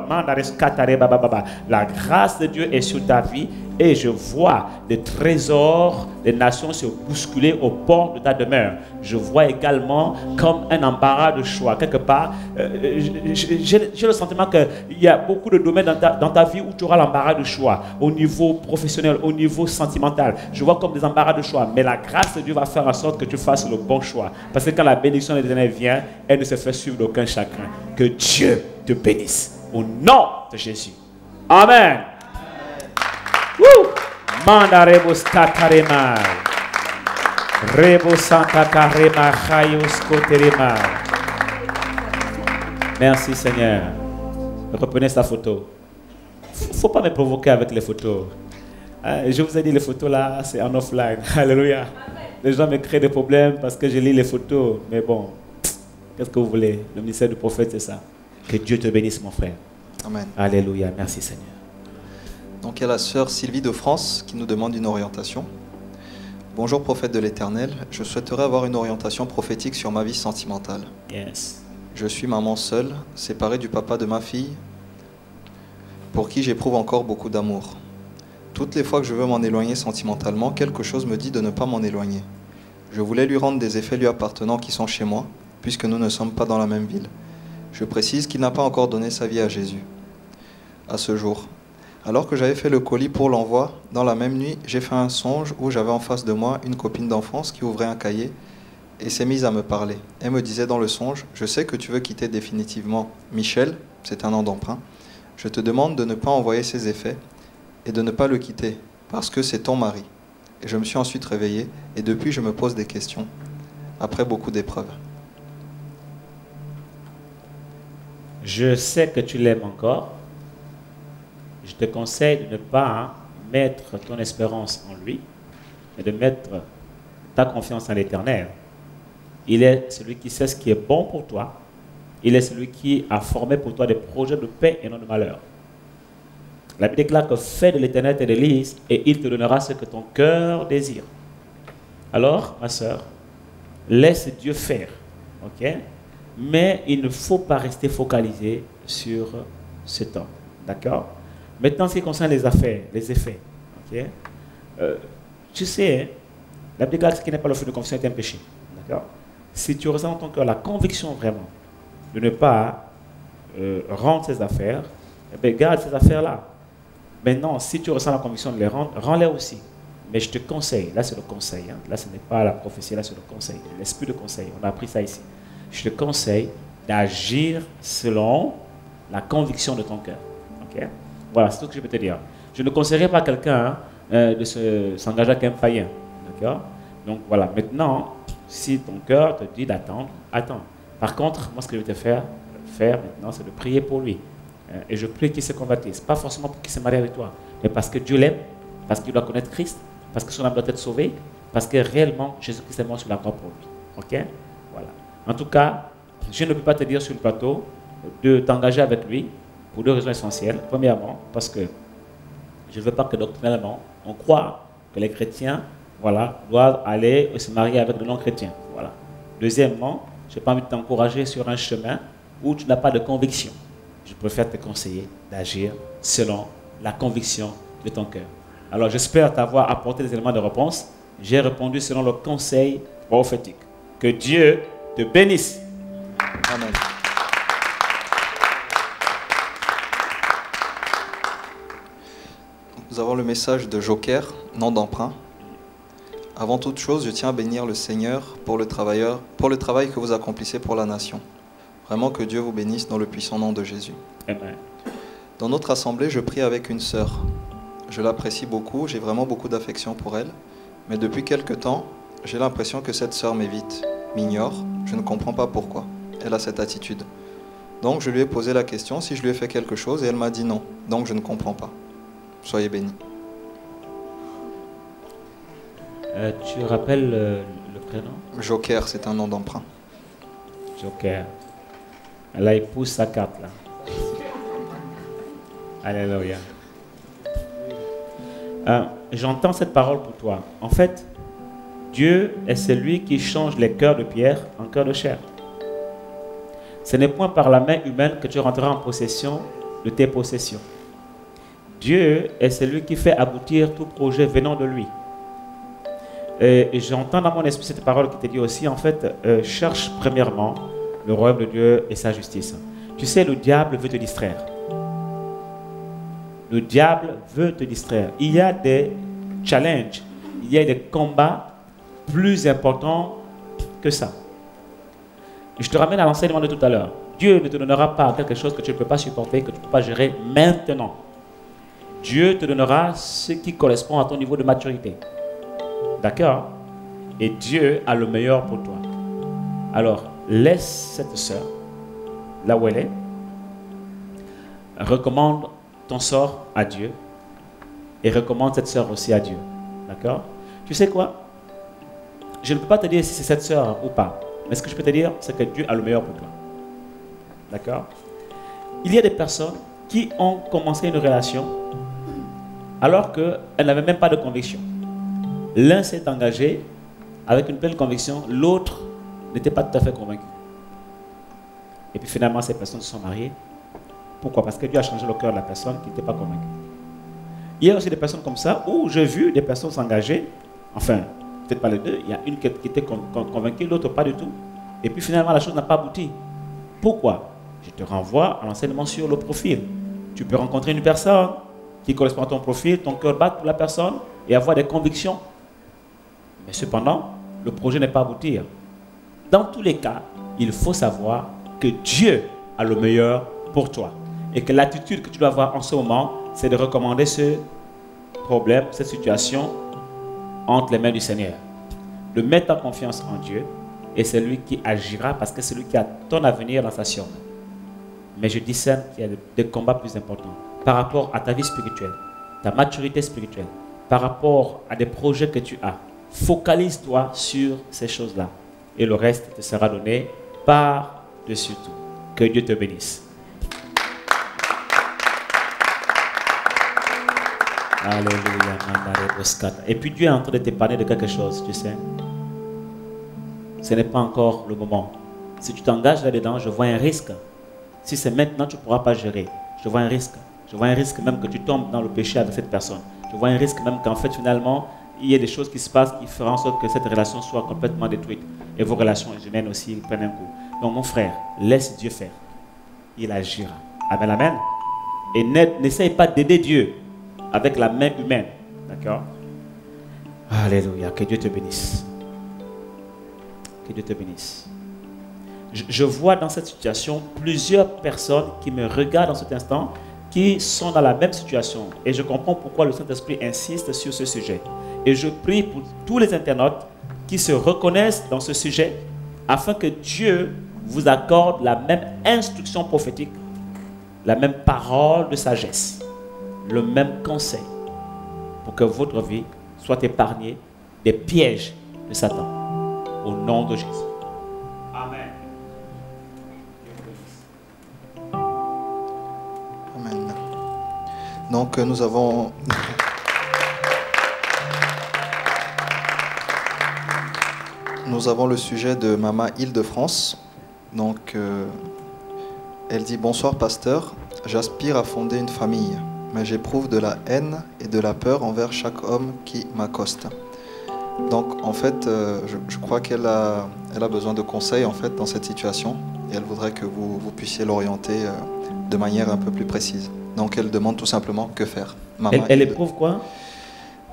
la grâce de Dieu est sur ta vie. Et je vois des trésors des nations se bousculer aux portes de ta demeure. Je vois également comme un embarras de choix. Quelque part, j'ai le sentiment qu'il y a beaucoup de domaines dans ta vie où tu auras l'embarras de choix. Au niveau professionnel, au niveau sentimental. Je vois comme des embarras de choix. Mais la grâce de Dieu va faire en sorte que tu fasses le bon choix. Parce que quand la bénédiction de l'Éternel vient, elle ne se fait suivre d'aucun chagrin. Que Dieu te bénisse. Au nom de Jésus. Amen. Manda rebus katarema, rebus santa karema, chayus koterema. Merci Seigneur. Reprenez sa photo. Faut pas me provoquer avec les photos. Je vous ai dit les photos là, c'est en offline. Alléluia. Les gens me créent des problèmes parce que je lis les photos. Mais bon, qu'est-ce que vous voulez? Le ministère du prophète, c'est ça. Que Dieu te bénisse, mon frère. Amen. Alléluia. Merci Seigneur. Donc il y a la sœur Sylvie de France qui nous demande une orientation. Bonjour prophète de l'Éternel, je souhaiterais avoir une orientation prophétique sur ma vie sentimentale. Yes. Je suis maman seule, séparée du papa de ma fille, pour qui j'éprouve encore beaucoup d'amour. Toutes les fois que je veux m'en éloigner sentimentalement, quelque chose me dit de ne pas m'en éloigner. Je voulais lui rendre des effets lui appartenant qui sont chez moi, puisque nous ne sommes pas dans la même ville. Je précise qu'il n'a pas encore donné sa vie à Jésus. À ce jour. Alors que j'avais fait le colis pour l'envoi, dans la même nuit, j'ai fait un songe où j'avais en face de moi une copine d'enfance qui ouvrait un cahier et s'est mise à me parler. Elle me disait dans le songe, « Je sais que tu veux quitter définitivement Michel, c'est un nom d'emprunt. Je te demande de ne pas envoyer ses effets et de ne pas le quitter, parce que c'est ton mari. » Et je me suis ensuite réveillé et depuis je me pose des questions, après beaucoup d'épreuves. Je sais que tu l'aimes encore. Je te conseille de ne pas mettre ton espérance en lui, mais de mettre ta confiance en l'Éternel. Il est celui qui sait ce qui est bon pour toi. Il est celui qui a formé pour toi des projets de paix et non de malheur. La Bible déclare que fais de l'Éternel tes délices et il te donnera ce que ton cœur désire. Alors, ma soeur, laisse Dieu faire. Ok? Mais il ne faut pas rester focalisé sur ce temps. D'accord? Maintenant, ce qui concerne les affaires, les effets, okay? Tu sais, la Bible dit que ce qui n'est pas le fruit de conviction est un péché. D'accord? Si tu ressens dans ton cœur la conviction vraiment de ne pas rendre ces affaires, eh bien, garde ces affaires-là. Maintenant, si tu ressens la conviction de les rendre, rends-les aussi. Mais je te conseille, là c'est le conseil, là ce n'est pas la prophétie, là c'est le conseil, l'esprit de conseil, on a appris ça ici. Je te conseille d'agir selon la conviction de ton cœur. Okay? Voilà, c'est tout ce que je peux te dire. Je ne conseillerais pas à quelqu'un de s'engager avec un païen. D'accord? Donc voilà, maintenant, si ton cœur te dit d'attendre, attends. Par contre, moi ce que je vais te faire maintenant, c'est de prier pour lui. Et je prie qu'il se convertisse. Pas forcément pour qu'il se marie avec toi, mais parce que Dieu l'aime, parce qu'il doit connaître Christ, parce que son âme doit être sauvée, parce que réellement, Jésus-Christ est mort sur la croix pour lui. Ok? Voilà. En tout cas, je ne peux pas te dire sur le plateau de t'engager avec lui pour deux raisons essentielles. Premièrement, parce que je ne veux pas que doctrinalement, on croit que les chrétiens, voilà, doivent aller se marier avec de non-chrétiens. Voilà. Deuxièmement, je n'ai pas envie de t'encourager sur un chemin où tu n'as pas de conviction. Je préfère te conseiller d'agir selon la conviction de ton cœur. Alors, j'espère t'avoir apporté des éléments de réponse. J'ai répondu selon le conseil prophétique. Que Dieu te bénisse. Amen. Nous avons le message de Joker, nom d'emprunt. Avant toute chose, je tiens à bénir le Seigneur pour le travail que vous accomplissez pour la nation. Vraiment que Dieu vous bénisse dans le puissant nom de Jésus. Amen. Dans notre assemblée, je prie avec une sœur. Je l'apprécie beaucoup, j'ai vraiment beaucoup d'affection pour elle. Mais depuis quelque temps, j'ai l'impression que cette sœur m'évite, m'ignore. Je ne comprends pas pourquoi. Elle a cette attitude. Donc je lui ai posé la question si je lui ai fait quelque chose et elle m'a dit non. Donc je ne comprends pas. Soyez bénis. Tu rappelles le prénom? Joker, c'est un nom d'emprunt. Joker. Là, il pousse sa carte, là. Alléluia. J'entends cette parole pour toi. En fait, Dieu est celui qui change les cœurs de pierre en cœurs de chair. Ce n'est point par la main humaine que tu rentreras en possession de tes possessions. Dieu est celui qui fait aboutir tout projet venant de lui. Et j'entends dans mon esprit cette parole qui te dit aussi, en fait, cherche premièrement le royaume de Dieu et sa justice. Tu sais, le diable veut te distraire. Le diable veut te distraire. Il y a des challenges, il y a des combats plus importants que ça. Je te ramène à l'enseignement de tout à l'heure. Dieu ne te donnera pas quelque chose que tu ne peux pas supporter, que tu ne peux pas gérer maintenant. Dieu te donnera ce qui correspond à ton niveau de maturité. D'accord? Et Dieu a le meilleur pour toi. Alors, laisse cette sœur, là où elle est, recommande ton sort à Dieu et recommande cette sœur aussi à Dieu. D'accord? Tu sais quoi? Je ne peux pas te dire si c'est cette sœur ou pas. Mais ce que je peux te dire, c'est que Dieu a le meilleur pour toi. D'accord? Il y a des personnes qui ont commencé une relation alors qu'elles n'avaient même pas de conviction. L'un s'est engagé avec une pleine conviction, l'autre n'était pas tout à fait convaincu. Et puis finalement, ces personnes se sont mariées. Pourquoi? Parce que Dieu a changé le cœur de la personne qui n'était pas convaincue. Il y a aussi des personnes comme ça où j'ai vu des personnes s'engager, enfin, peut-être pas les deux, il y a une qui était convaincue, l'autre pas du tout. Et puis finalement, la chose n'a pas abouti. Pourquoi? Je te renvoie à l'enseignement sur le profil. Tu peux rencontrer une personne qui correspond à ton profil, ton cœur bat pour la personne et avoir des convictions. Mais cependant, le projet n'est pas abouti. Dans tous les cas, il faut savoir que Dieu a le meilleur pour toi. Et que l'attitude que tu dois avoir en ce moment, c'est de recommander ce problème, cette situation entre les mains du Seigneur. De mettre ta confiance en Dieu et c'est lui qui agira parce que c'est lui qui a ton avenir dans sa main. Mais je discerne qu'il y a des combats plus importants par rapport à ta vie spirituelle, ta maturité spirituelle, par rapport à des projets que tu as. Focalise-toi sur ces choses-là et le reste te sera donné par-dessus tout. Que Dieu te bénisse. Alléluia. Et puis Dieu est en train de t'épargner de quelque chose, tu sais. Ce n'est pas encore le moment. Si tu t'engages là-dedans, je vois un risque. Si c'est maintenant, tu ne pourras pas gérer. Je vois un risque. Je vois un risque même que tu tombes dans le péché avec cette personne. Je vois un risque même qu'en fait, finalement, il y ait des choses qui se passent qui feront en sorte que cette relation soit complètement détruite. Et vos relations humaines aussi prennent un coup. Donc mon frère, laisse Dieu faire. Il agira. Amen, amen. Et n'essaye pas d'aider Dieu avec la main humaine. D'accord? Alléluia. Que Dieu te bénisse. Que Dieu te bénisse. Je vois dans cette situation plusieurs personnes qui me regardent en cet instant, qui sont dans la même situation. Et je comprends pourquoi le Saint-Esprit insiste sur ce sujet. Et je prie pour tous les internautes qui se reconnaissent dans ce sujet, afin que Dieu vous accorde la même instruction prophétique, la même parole de sagesse, le même conseil, pour que votre vie soit épargnée des pièges de Satan. Au nom de Jésus. Amen. Amen. Donc nous avons... Nous avons le sujet de Maman Île-de-France. Donc, elle dit « Bonsoir pasteur, j'aspire à fonder une famille, mais j'éprouve de la haine et de la peur envers chaque homme qui m'accoste. » Donc, en fait, je crois qu'elle a besoin de conseils en fait, dans cette situation et elle voudrait que vous puissiez l'orienter de manière un peu plus précise. Donc, elle demande tout simplement que faire. Elle éprouve quoi?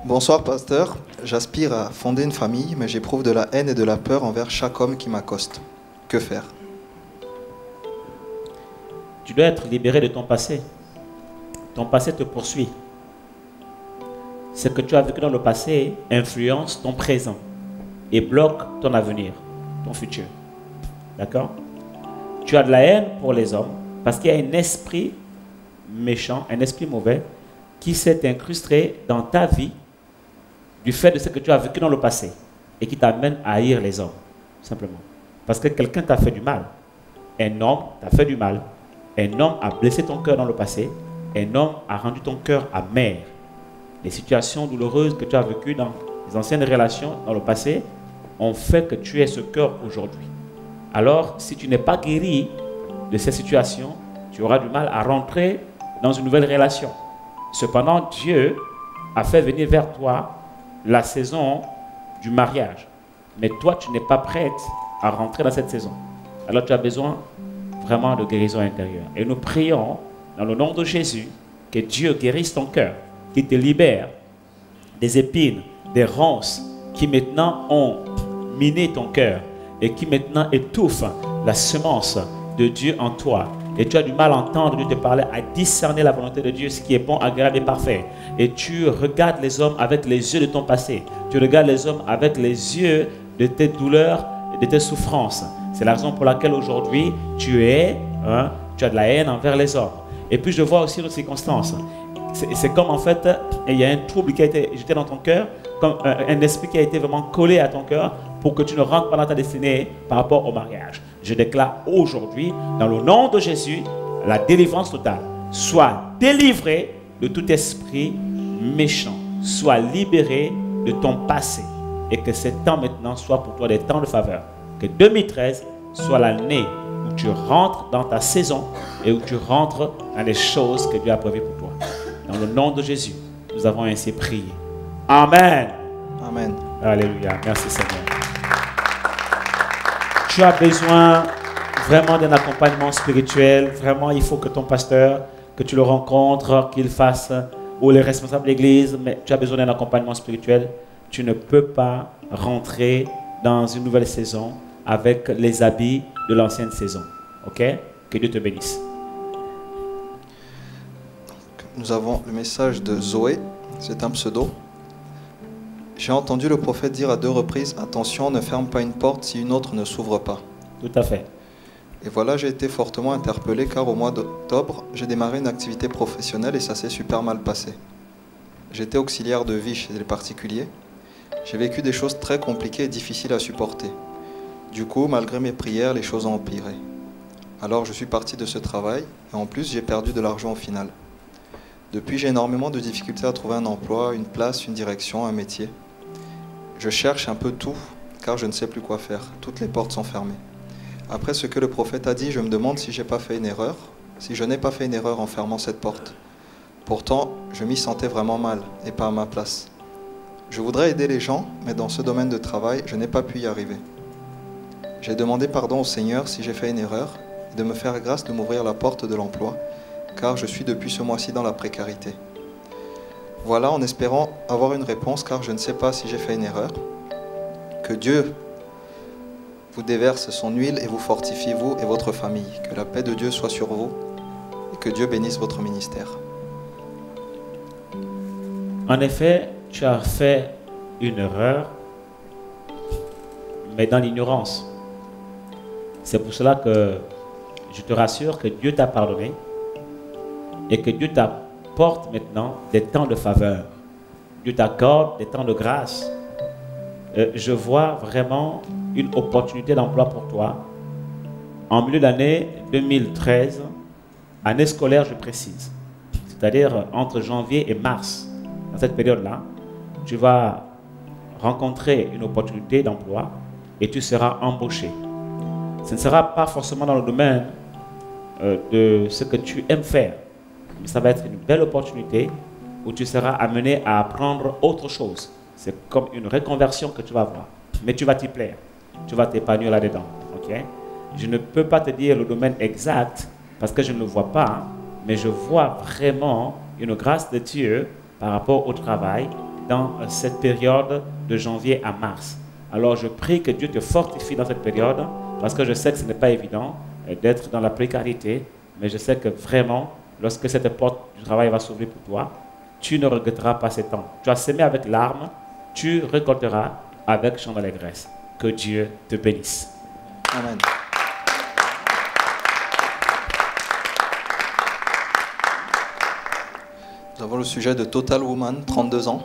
Bonsoir pasteur, j'aspire à fonder une famille, mais j'éprouve de la haine et de la peur envers chaque homme qui m'accoste. Que faire? Tu dois être libéré de ton passé. Ton passé te poursuit. Ce que tu as vécu dans le passé influence ton présent et bloque ton avenir, ton futur. D'accord? Tu as de la haine pour les hommes parce qu'il y a un esprit méchant, un esprit mauvais qui s'est incrusté dans ta vie du fait de ce que tu as vécu dans le passé et qui t'amène à haïr les hommes, simplement. Parce que quelqu'un t'a fait du mal. Un homme t'a fait du mal. Un homme a blessé ton cœur dans le passé un homme a rendu ton cœur amer. Les situations douloureuses que tu as vécues dans les anciennes relations, dans le passé, ont fait que tu aies ce cœur aujourd'hui. Alors, si tu n'es pas guéri de ces situations, tu auras du mal à rentrer dans une nouvelle relation. Cependant, Dieu a fait venir vers toi la saison du mariage. Mais toi, tu n'es pas prête à rentrer dans cette saison. Alors, tu as besoin vraiment de guérison intérieure. Et nous prions dans le nom de Jésus que Dieu guérisse ton cœur, qu'il te libère des épines, des ronces qui maintenant ont miné ton cœur et qui maintenant étouffent la semence de Dieu en toi. Et tu as du mal à entendre Dieu te parler, à discerner la volonté de Dieu, ce qui est bon, agréable et parfait. Et tu regardes les hommes avec les yeux de ton passé. Tu regardes les hommes avec les yeux de tes douleurs et de tes souffrances. C'est la raison pour laquelle aujourd'hui, tu as de la haine envers les hommes. Et puis je vois aussi une autre circonstance. C'est comme en fait, il y a un trouble qui a été jeté dans ton cœur, comme un esprit qui a été vraiment collé à ton cœur pour que tu ne rentres pas dans ta destinée par rapport au mariage. Je déclare aujourd'hui, dans le nom de Jésus, la délivrance totale. Sois délivré de tout esprit méchant. Sois libéré de ton passé. Et que ces temps maintenant soient pour toi des temps de faveur. Que 2013 soit l'année où tu rentres dans ta saison et où tu rentres dans les choses que Dieu a prévues pour toi. Dans le nom de Jésus, nous avons ainsi prié. Amen. Amen. Alléluia. Merci Seigneur. Tu as besoin vraiment d'un accompagnement spirituel. Vraiment, il faut que ton pasteur, que tu le rencontres, qu'il fasse, ou les responsables de l'église, mais tu as besoin d'un accompagnement spirituel. Tu ne peux pas rentrer dans une nouvelle saison avec les habits de l'ancienne saison. Ok? Que Dieu te bénisse. Nous avons le message de Zoé, c'est un pseudo. J'ai entendu le prophète dire à 2 reprises, attention, ne ferme pas une porte si une autre ne s'ouvre pas. Tout à fait. Et voilà, j'ai été fortement interpellé car au mois d'octobre, j'ai démarré une activité professionnelle et ça s'est super mal passé. J'étais auxiliaire de vie chez les particuliers. J'ai vécu des choses très compliquées et difficiles à supporter. Du coup, malgré mes prières, les choses ont empiré. Alors je suis parti de ce travail et en plus j'ai perdu de l'argent au final. Depuis, j'ai énormément de difficultés à trouver un emploi, une place, une direction, un métier. Je cherche un peu tout, car je ne sais plus quoi faire. Toutes les portes sont fermées. Après ce que le prophète a dit, je me demande si j'ai pas fait une erreur, si je n'ai pas fait une erreur en fermant cette porte. Pourtant, je m'y sentais vraiment mal, et pas à ma place. Je voudrais aider les gens, mais dans ce domaine de travail, je n'ai pas pu y arriver. J'ai demandé pardon au Seigneur si j'ai fait une erreur, et de me faire grâce de m'ouvrir la porte de l'emploi, car je suis depuis ce mois-ci dans la précarité. Voilà, en espérant avoir une réponse, car je ne sais pas si j'ai fait une erreur. Que Dieu vous déverse son huile et vous fortifie, vous et votre famille. Que la paix de Dieu soit sur vous et que Dieu bénisse votre ministère. En effet, tu as fait une erreur, mais dans l'ignorance. C'est pour cela que je te rassure que Dieu t'a pardonné et que Dieu t'apporte maintenant des temps de faveur. Dieu t'accorde des temps de grâce. Je vois vraiment une opportunité d'emploi pour toi. En milieu d'année 2013, année scolaire, je précise, c'est-à-dire entre janvier et mars, dans cette période-là, tu vas rencontrer une opportunité d'emploi et tu seras embauché. Ce ne sera pas forcément dans le domaine de ce que tu aimes faire, mais ça va être une belle opportunité où tu seras amené à apprendre autre chose. C'est comme une reconversion que tu vas avoir. Mais tu vas t'y plaire. Tu vas t'épanouir là-dedans. Okay? Je ne peux pas te dire le domaine exact parce que je ne le vois pas, mais je vois vraiment une grâce de Dieu par rapport au travail dans cette période de janvier à mars. Alors je prie que Dieu te fortifie dans cette période parce que je sais que ce n'est pas évident d'être dans la précarité, mais je sais que vraiment, lorsque cette porte du travail va s'ouvrir pour toi, tu ne regretteras pas ces temps. Tu as semé avec larmes, tu récolteras avec chant d'allégresse. Que Dieu te bénisse. Amen. Nous avons le sujet de Total Woman, 32 ans.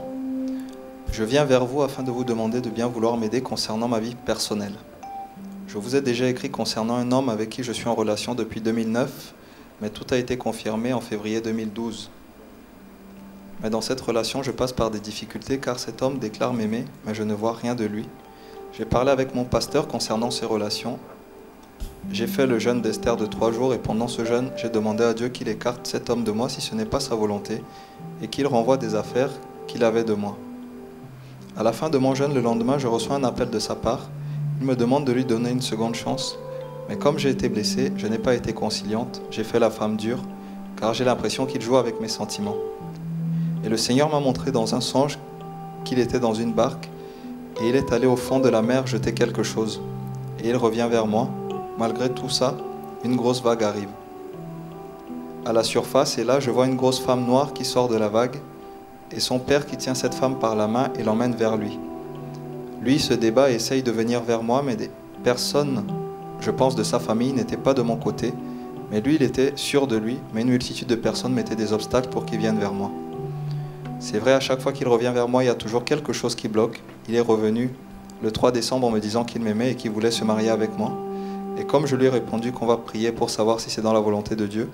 Je viens vers vous afin de vous demander de bien vouloir m'aider concernant ma vie personnelle. Je vous ai déjà écrit concernant un homme avec qui je suis en relation depuis 2009, mais tout a été confirmé en février 2012. Mais dans cette relation, je passe par des difficultés car cet homme déclare m'aimer, mais je ne vois rien de lui. J'ai parlé avec mon pasteur concernant ces relations. J'ai fait le jeûne d'Esther de 3 jours et pendant ce jeûne, j'ai demandé à Dieu qu'il écarte cet homme de moi si ce n'est pas sa volonté et qu'il renvoie des affaires qu'il avait de moi. À la fin de mon jeûne, le lendemain, je reçois un appel de sa part. Il me demande de lui donner une seconde chance. Mais comme j'ai été blessée, je n'ai pas été conciliante. J'ai fait la femme dure car j'ai l'impression qu'il joue avec mes sentiments. Et le Seigneur m'a montré dans un songe qu'il était dans une barque et il est allé au fond de la mer jeter quelque chose. Et il revient vers moi. Malgré tout ça, une grosse vague arrive. À la surface, et là, je vois une grosse femme noire qui sort de la vague et son père qui tient cette femme par la main et l'emmène vers lui. Lui se débat et essaye de venir vers moi, mais des personnes, je pense de sa famille, n'étaient pas de mon côté. Mais lui, il était sûr de lui, mais une multitude de personnes mettaient des obstacles pour qu'il vienne vers moi. C'est vrai, à chaque fois qu'il revient vers moi, il y a toujours quelque chose qui bloque. Il est revenu le 3 décembre en me disant qu'il m'aimait et qu'il voulait se marier avec moi. Et comme je lui ai répondu qu'on va prier pour savoir si c'est dans la volonté de Dieu,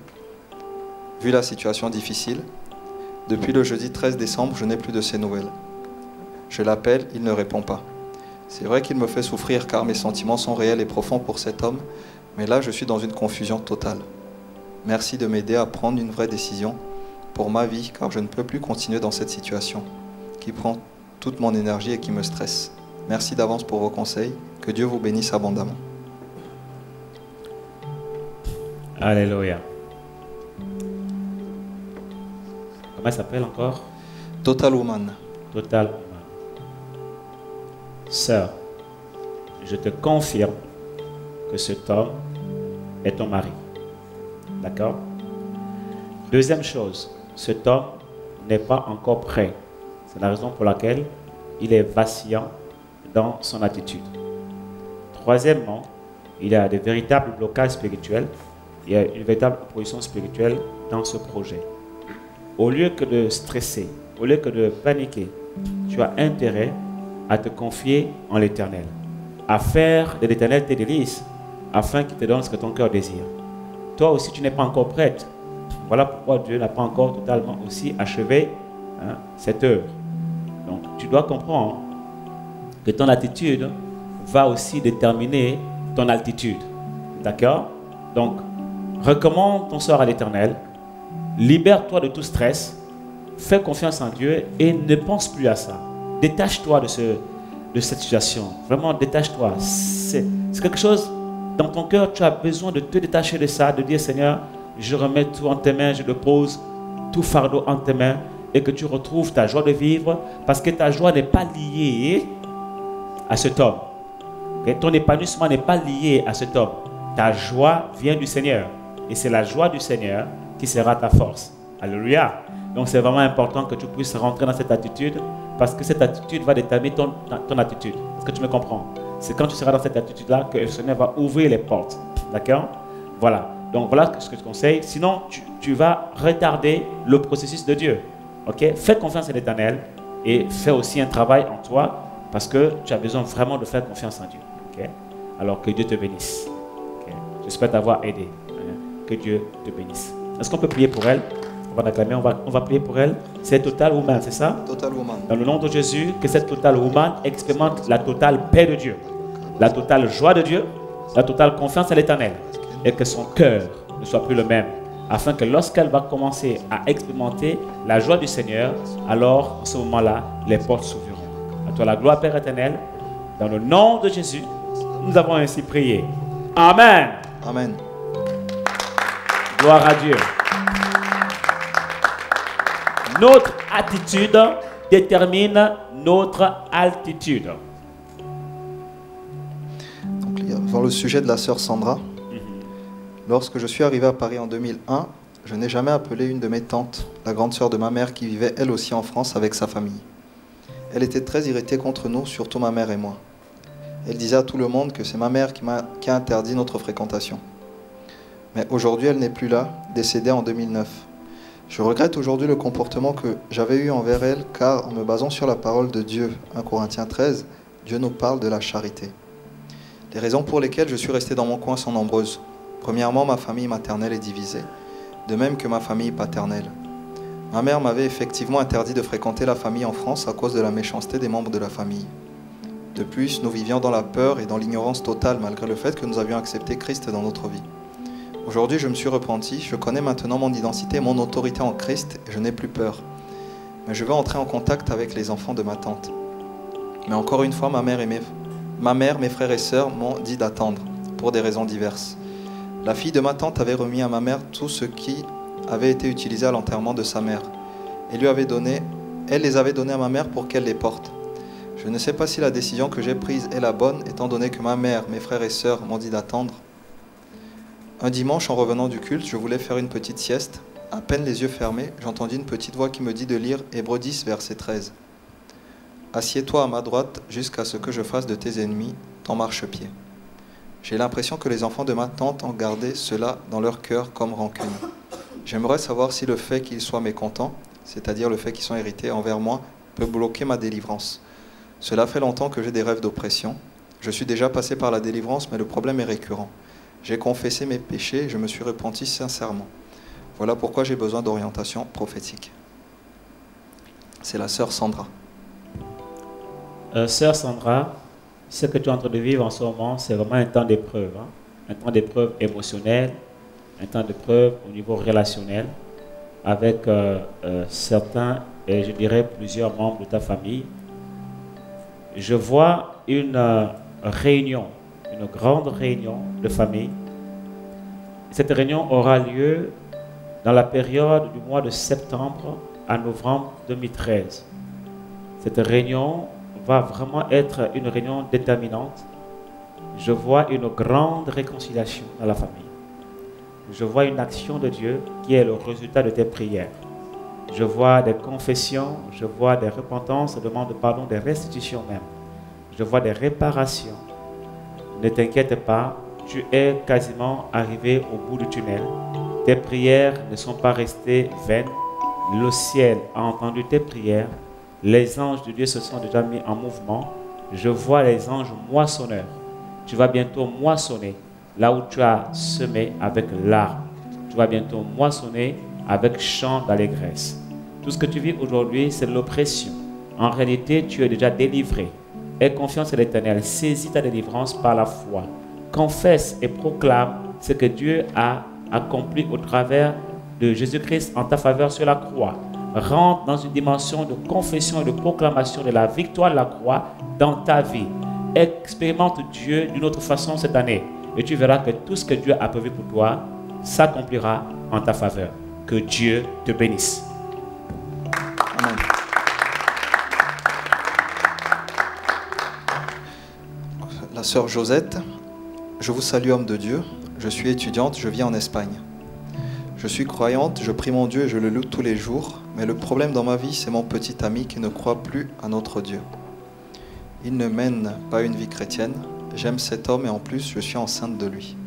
vu la situation difficile, depuis le jeudi 13 décembre, je n'ai plus de ses nouvelles. Je l'appelle, il ne répond pas. C'est vrai qu'il me fait souffrir car mes sentiments sont réels et profonds pour cet homme, mais là je suis dans une confusion totale. Merci de m'aider à prendre une vraie décision pour ma vie car je ne peux plus continuer dans cette situation qui prend toute mon énergie et qui me stresse. Merci d'avance pour vos conseils. Que Dieu vous bénisse abondamment. Alléluia. Comment elle s'appelle encore? Total Woman. Total Woman. Sœur, je te confirme que cet homme est ton mari. D'accord? Deuxième chose, cet homme n'est pas encore prêt. C'est la raison pour laquelle il est vacillant dans son attitude. Troisièmement, il y a de véritables blocages spirituels. Il y a une véritable opposition spirituelle dans ce projet. Au lieu que de stresser, au lieu que de paniquer, tu as intérêt à te confier en l'Éternel, à faire de l'Éternel tes délices, afin qu'il te donne ce que ton cœur désire. Toi aussi, tu n'es pas encore prête. Voilà pourquoi Dieu n'a pas encore totalement aussi achevé cette œuvre. Donc, tu dois comprendre que ton attitude va aussi déterminer ton altitude. D'accord? Donc, recommande ton sort à l'Éternel, libère-toi de tout stress, fais confiance en Dieu et ne pense plus à ça. Détache-toi de cette situation. Vraiment, détache-toi. C'est quelque chose, dans ton cœur, tu as besoin de te détacher de ça, de dire, Seigneur, je remets tout en tes mains, je dépose tout fardeau en tes mains et que tu retrouves ta joie de vivre parce que ta joie n'est pas liée à cet homme. Okay? Ton épanouissement n'est pas lié à cet homme. Ta joie vient du Seigneur. Et c'est la joie du Seigneur qui sera ta force. Alléluia. Donc c'est vraiment important que tu puisses rentrer dans cette attitude parce que cette attitude va déterminer ton attitude. Est-ce que tu me comprends? C'est quand tu seras dans cette attitude-là que le Seigneur va ouvrir les portes. D'accord? Voilà. Donc voilà ce que je te conseille. Sinon, tu vas retarder le processus de Dieu. Ok? Fais confiance à l'Éternel et fais aussi un travail en toi parce que tu as besoin vraiment de faire confiance en Dieu. Ok? Alors que Dieu te bénisse. Okay? J'espère t'avoir aidé. Que Dieu te bénisse. Est-ce qu'on peut prier pour elle? On va l'acclamer, on va prier pour elle. C'est Total Woman, c'est ça? Total Woman. Dans le nom de Jésus, que cette Total Woman expérimente la totale paix de Dieu, la totale joie de Dieu, la totale confiance à l'Éternel, et que son cœur ne soit plus le même, afin que lorsqu'elle va commencer à expérimenter la joie du Seigneur, alors, en ce moment-là, les portes s'ouvriront. À toi la gloire, Père éternel. Dans le nom de Jésus, nous avons ainsi prié. Amen. Amen. Gloire à Dieu. Notre attitude détermine notre altitude. Donc, dans le sujet de la sœur Sandra, lorsque je suis arrivé à Paris en 2001, je n'ai jamais appelé une de mes tantes, la grande sœur de ma mère qui vivait elle aussi en France avec sa famille. Elle était très irritée contre nous, surtout ma mère et moi. Elle disait à tout le monde que c'est ma mère qui a interdit notre fréquentation. Mais aujourd'hui, elle n'est plus là, décédée en 2009. Je regrette aujourd'hui le comportement que j'avais eu envers elle, car en me basant sur la parole de Dieu, 1 Corinthiens 13, Dieu nous parle de la charité. Les raisons pour lesquelles je suis resté dans mon coin sont nombreuses. Premièrement, ma famille maternelle est divisée. de même que ma famille paternelle. Ma mère m'avait effectivement interdit de fréquenter la famille en France à cause de la méchanceté des membres de la famille. De plus, nous vivions dans la peur et dans l'ignorance totale malgré le fait que nous avions accepté Christ dans notre vie. Aujourd'hui, je me suis repenti, je connais maintenant mon identité et mon autorité en Christ et je n'ai plus peur. Mais je veux entrer en contact avec les enfants de ma tante. Mais encore une fois, ma mère, mes frères et sœurs m'ont dit d'attendre, pour des raisons diverses. La fille de ma tante avait remis à ma mère tout ce qui avait été utilisé à l'enterrement de sa mère. Elle les avait donnés à ma mère pour qu'elle les porte. Je ne sais pas si la décision que j'ai prise est la bonne, étant donné que ma mère, mes frères et sœurs m'ont dit d'attendre. Un dimanche, en revenant du culte, je voulais faire une petite sieste. À peine les yeux fermés, j'entendis une petite voix qui me dit de lire Hébreux 10, verset 13. « Assieds-toi à ma droite jusqu'à ce que je fasse de tes ennemis ton marchepied. » J'ai l'impression que les enfants de ma tante ont gardé cela dans leur cœur comme rancune. J'aimerais savoir si le fait qu'ils soient mécontents, c'est-à-dire le fait qu'ils sont irrités envers moi, peut bloquer ma délivrance. Cela fait longtemps que j'ai des rêves d'oppression. Je suis déjà passé par la délivrance, mais le problème est récurrent. J'ai confessé mes péchés et je me suis repenti sincèrement. Voilà pourquoi j'ai besoin d'orientation prophétique. C'est la sœur Sandra. Sœur Sandra, ce que tu es en train de vivre en ce moment, c'est vraiment un temps d'épreuve. Un temps d'épreuve émotionnelle, un temps d'épreuve au niveau relationnel, avec certains, et je dirais plusieurs membres de ta famille. Je vois une réunion, une grande réunion de famille. Cette réunion aura lieu dans la période du mois de septembre à novembre 2013. Cette réunion va vraiment être une réunion déterminante. Je vois une grande réconciliation dans la famille. Je vois une action de Dieu qui est le résultat de tes prières. Je vois des confessions, je vois des repentances, des demandes de pardon, des restitutions même. Je vois des réparations. Ne t'inquiète pas, tu es quasiment arrivé au bout du tunnel. Tes prières ne sont pas restées vaines. Le ciel a entendu tes prières. Les anges de Dieu se sont déjà mis en mouvement. Je vois les anges moissonneurs. Tu vas bientôt moissonner là où tu as semé avec larmes. Tu vas bientôt moissonner avec chant d'allégresse. Tout ce que tu vis aujourd'hui, c'est l'oppression. En réalité, tu es déjà délivré. Aie confiance en l'Éternel. Saisis ta délivrance par la foi. Confesse et proclame ce que Dieu a accompli au travers de Jésus-Christ en ta faveur sur la croix. Rentre dans une dimension de confession et de proclamation de la victoire de la croix dans ta vie. Expérimente Dieu d'une autre façon cette année et tu verras que tout ce que Dieu a prévu pour toi s'accomplira en ta faveur. Que Dieu te bénisse. Amen. La sœur Josette, je vous salue homme de Dieu. Je suis étudiante, je vis en Espagne. Je suis croyante, je prie mon Dieu et je le loue tous les jours, mais le problème dans ma vie, c'est mon petit ami qui ne croit plus à notre Dieu. Il ne mène pas une vie chrétienne. J'aime cet homme et en plus, je suis enceinte de lui.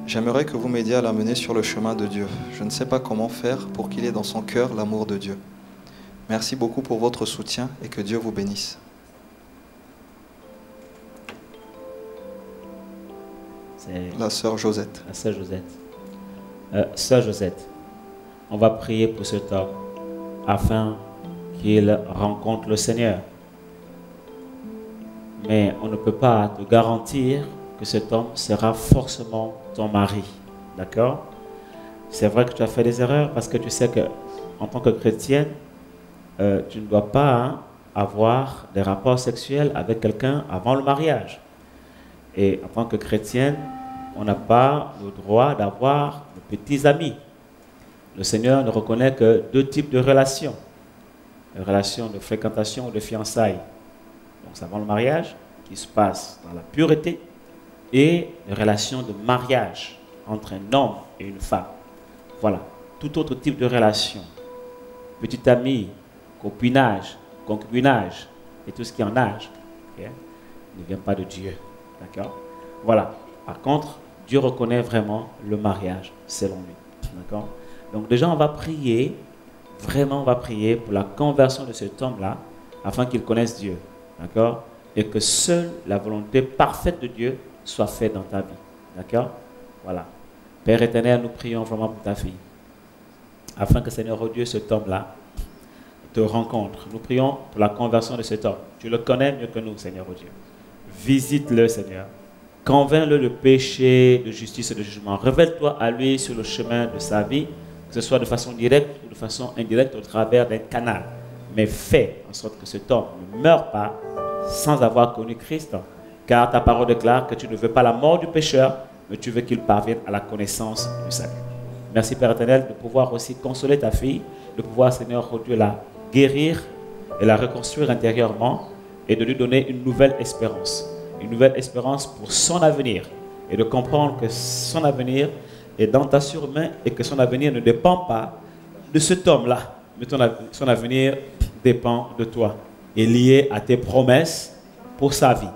J'aimerais que vous m'aidiez à l'amener sur le chemin de Dieu. Je ne sais pas comment faire pour qu'il ait dans son cœur l'amour de Dieu. Merci beaucoup pour votre soutien et que Dieu vous bénisse. C'est la sœur Josette. La sœur Josette. Sœur Josette, on va prier pour cet homme afin qu'il rencontre le Seigneur. Mais on ne peut pas te garantir que cet homme sera forcément ton mari. D'accord? C'est vrai que tu as fait des erreurs parce que tu sais que en tant que chrétienne, tu ne dois pas avoir des rapports sexuels avec quelqu'un avant le mariage. Et en tant que chrétienne, on n'a pas le droit d'avoir de petits amis. Le Seigneur ne reconnaît que deux types de relations. Une relation de fréquentation ou de fiançailles. Donc c'est avant le mariage, qui se passe dans la pureté, et une relation de mariage entre un homme et une femme. Voilà. Tout autre type de relation. Petit ami, copinage, concubinage, et tout ce qui en âge, okay, ne vient pas de Dieu. D'accord? Voilà. Par contre, Dieu reconnaît vraiment le mariage, selon lui. D'accord? Donc déjà, on va prier, vraiment on va prier pour la conversion de cet homme-là, afin qu'il connaisse Dieu. D'accord? Et que seule la volonté parfaite de Dieu soit faite dans ta vie. D'accord? Voilà. Père éternel, nous prions vraiment pour ta fille, afin que Seigneur, oh Dieu, cet homme-là te rencontre. Nous prions pour la conversion de cet homme. Tu le connais mieux que nous, Seigneur, oh Dieu. Visite-le, Seigneur. Convainc-le de péché, de justice et de jugement. Révèle-toi à lui sur le chemin de sa vie, que ce soit de façon directe ou de façon indirecte au travers d'un canal. Mais fais en sorte que cet homme ne meure pas sans avoir connu Christ, car ta parole déclare que tu ne veux pas la mort du pécheur, mais tu veux qu'il parvienne à la connaissance du salut. Merci Père éternel de pouvoir aussi consoler ta fille, de pouvoir, Seigneur, oh Dieu, la guérir et la reconstruire intérieurement et de lui donner une nouvelle espérance. Une nouvelle espérance pour son avenir et de comprendre que son avenir est dans ta surmain et que son avenir ne dépend pas de cet homme-là, mais son avenir dépend de toi, est lié à tes promesses pour sa vie.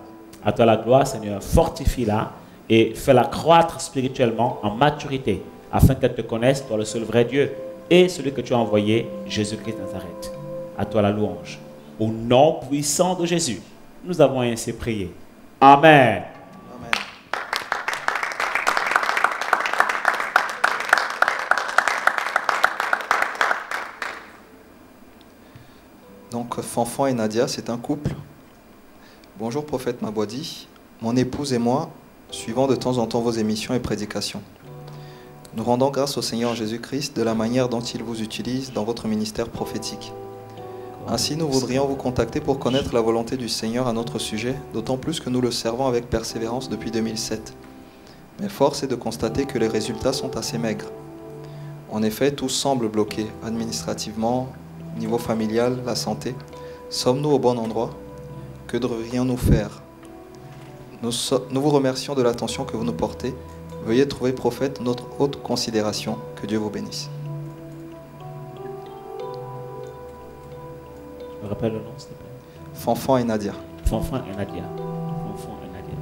À toi la gloire, Seigneur, fortifie-la et fais-la croître spirituellement en maturité, afin qu'elle te connaisse, toi le seul vrai Dieu, et celui que tu as envoyé, Jésus-Christ de Nazareth. À toi la louange. Au nom puissant de Jésus, nous avons ainsi prié. Amen. Amen. Donc, Fanfan et Nadia, c'est un couple. Bonjour, prophète Mabwadi. Mon épouse et moi suivons de temps en temps vos émissions et prédications. Nous rendons grâce au Seigneur Jésus-Christ de la manière dont il vous utilise dans votre ministère prophétique. Ainsi, nous voudrions vous contacter pour connaître la volonté du Seigneur à notre sujet, d'autant plus que nous le servons avec persévérance depuis 2007. Mais force est de constater que les résultats sont assez maigres. En effet, tout semble bloqué, administrativement, niveau familial, la santé. Sommes-nous au bon endroit? Que devrions-nous faire? Nous vous remercions de l'attention que vous nous portez. Veuillez trouver, prophète, notre haute considération. Que Dieu vous bénisse. Je me rappelle le nom, s'il te plaît. Fanfan et Nadia. Fanfan et Nadia. Fanfan et Nadia.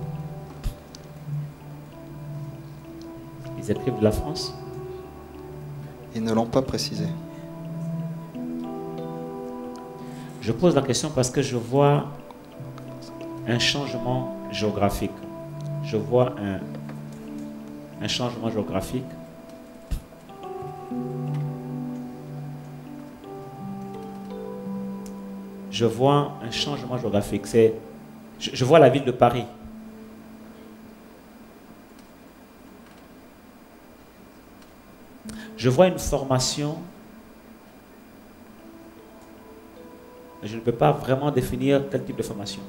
Ils écrivent de la France? Ils ne l'ont pas précisé. Je pose la question parce que je vois un changement géographique. Je vois un changement géographique. Je vois un changement géographique. Je vois la ville de Paris. Je vois une formation. Je ne peux pas vraiment définir quel type de formation.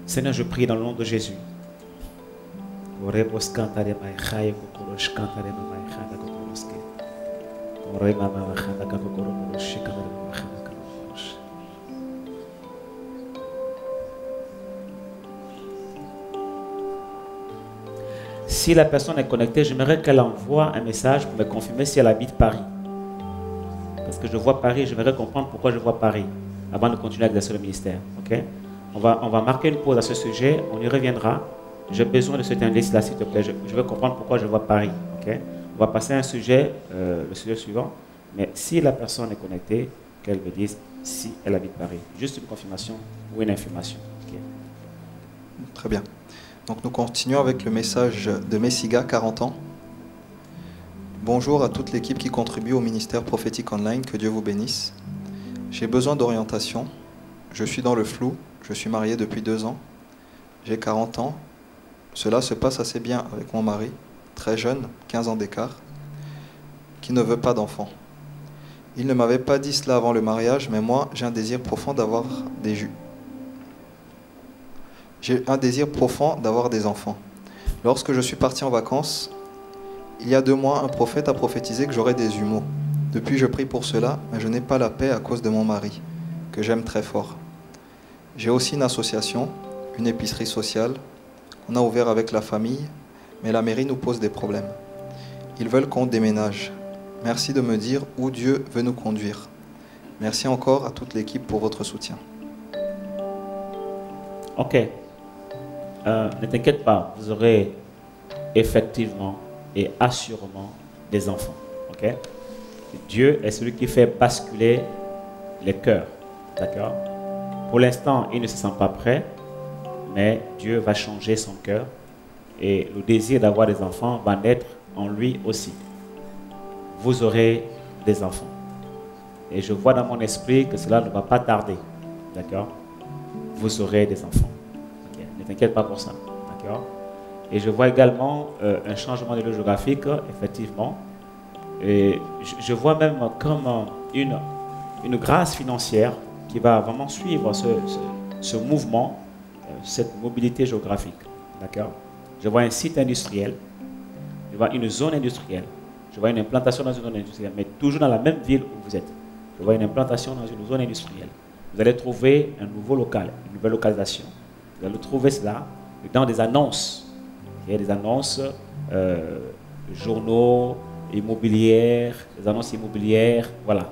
Seigneur, je prie dans le nom de Jésus. Si la personne est connectée, j'aimerais qu'elle envoie un message pour me confirmer si elle habite Paris. Parce que je vois Paris, j'aimerais comprendre pourquoi je vois Paris avant de continuer à exercer le ministère. Okay? On va marquer une pause à ce sujet, on y reviendra. J'ai besoin de cet indice-là, s'il te plaît. Je veux comprendre pourquoi je vois Paris. Okay? On va passer à un sujet, le sujet suivant. Mais si la personne est connectée, qu'elle me dise si elle habite Paris. Juste une confirmation ou une information. Okay? Très bien. Donc nous continuons avec le message de Messiga, 40 ans. Bonjour à toute l'équipe qui contribue au ministère prophétique online, que Dieu vous bénisse. J'ai besoin d'orientation. Je suis dans le flou. Je suis marié depuis 2 ans. J'ai 40 ans. Cela se passe assez bien avec mon mari, très jeune, 15 ans d'écart, qui ne veut pas d'enfant. Il ne m'avait pas dit cela avant le mariage, mais moi, j'ai un désir profond d'avoir des enfants. Lorsque je suis parti en vacances, il y a 2 mois, un prophète a prophétisé que j'aurais des jumeaux. Depuis, je prie pour cela, mais je n'ai pas la paix à cause de mon mari, que j'aime très fort. J'ai aussi une association, une épicerie sociale. On a ouvert avec la famille, mais la mairie nous pose des problèmes. Ils veulent qu'on déménage. Merci de me dire où Dieu veut nous conduire. Merci encore à toute l'équipe pour votre soutien. Ok. Ne t'inquiète pas, vous aurez effectivement et assurément des enfants. Ok? Dieu est celui qui fait basculer les cœurs. D'accord? Pour l'instant, il ne se sent pas prêt, mais Dieu va changer son cœur et le désir d'avoir des enfants va naître en lui aussi. Vous aurez des enfants. Et je vois dans mon esprit que cela ne va pas tarder. D'accord? Vous aurez des enfants. Okay. Ne t'inquiète pas pour ça. D'accord? Et je vois également un changement de lieu géographique, effectivement. Et je vois même comme une grâce financière qui va vraiment suivre ce mouvement, cette mobilité géographique. D'accord? Je vois un site industriel, je vois une zone industrielle, je vois une implantation dans une zone industrielle, mais toujours dans la même ville où vous êtes. Je vois une implantation dans une zone industrielle. Vous allez trouver un nouveau local, une nouvelle localisation. Vous allez trouver cela dans des annonces. Il y a des annonces, journaux, immobilières, des annonces immobilières, voilà.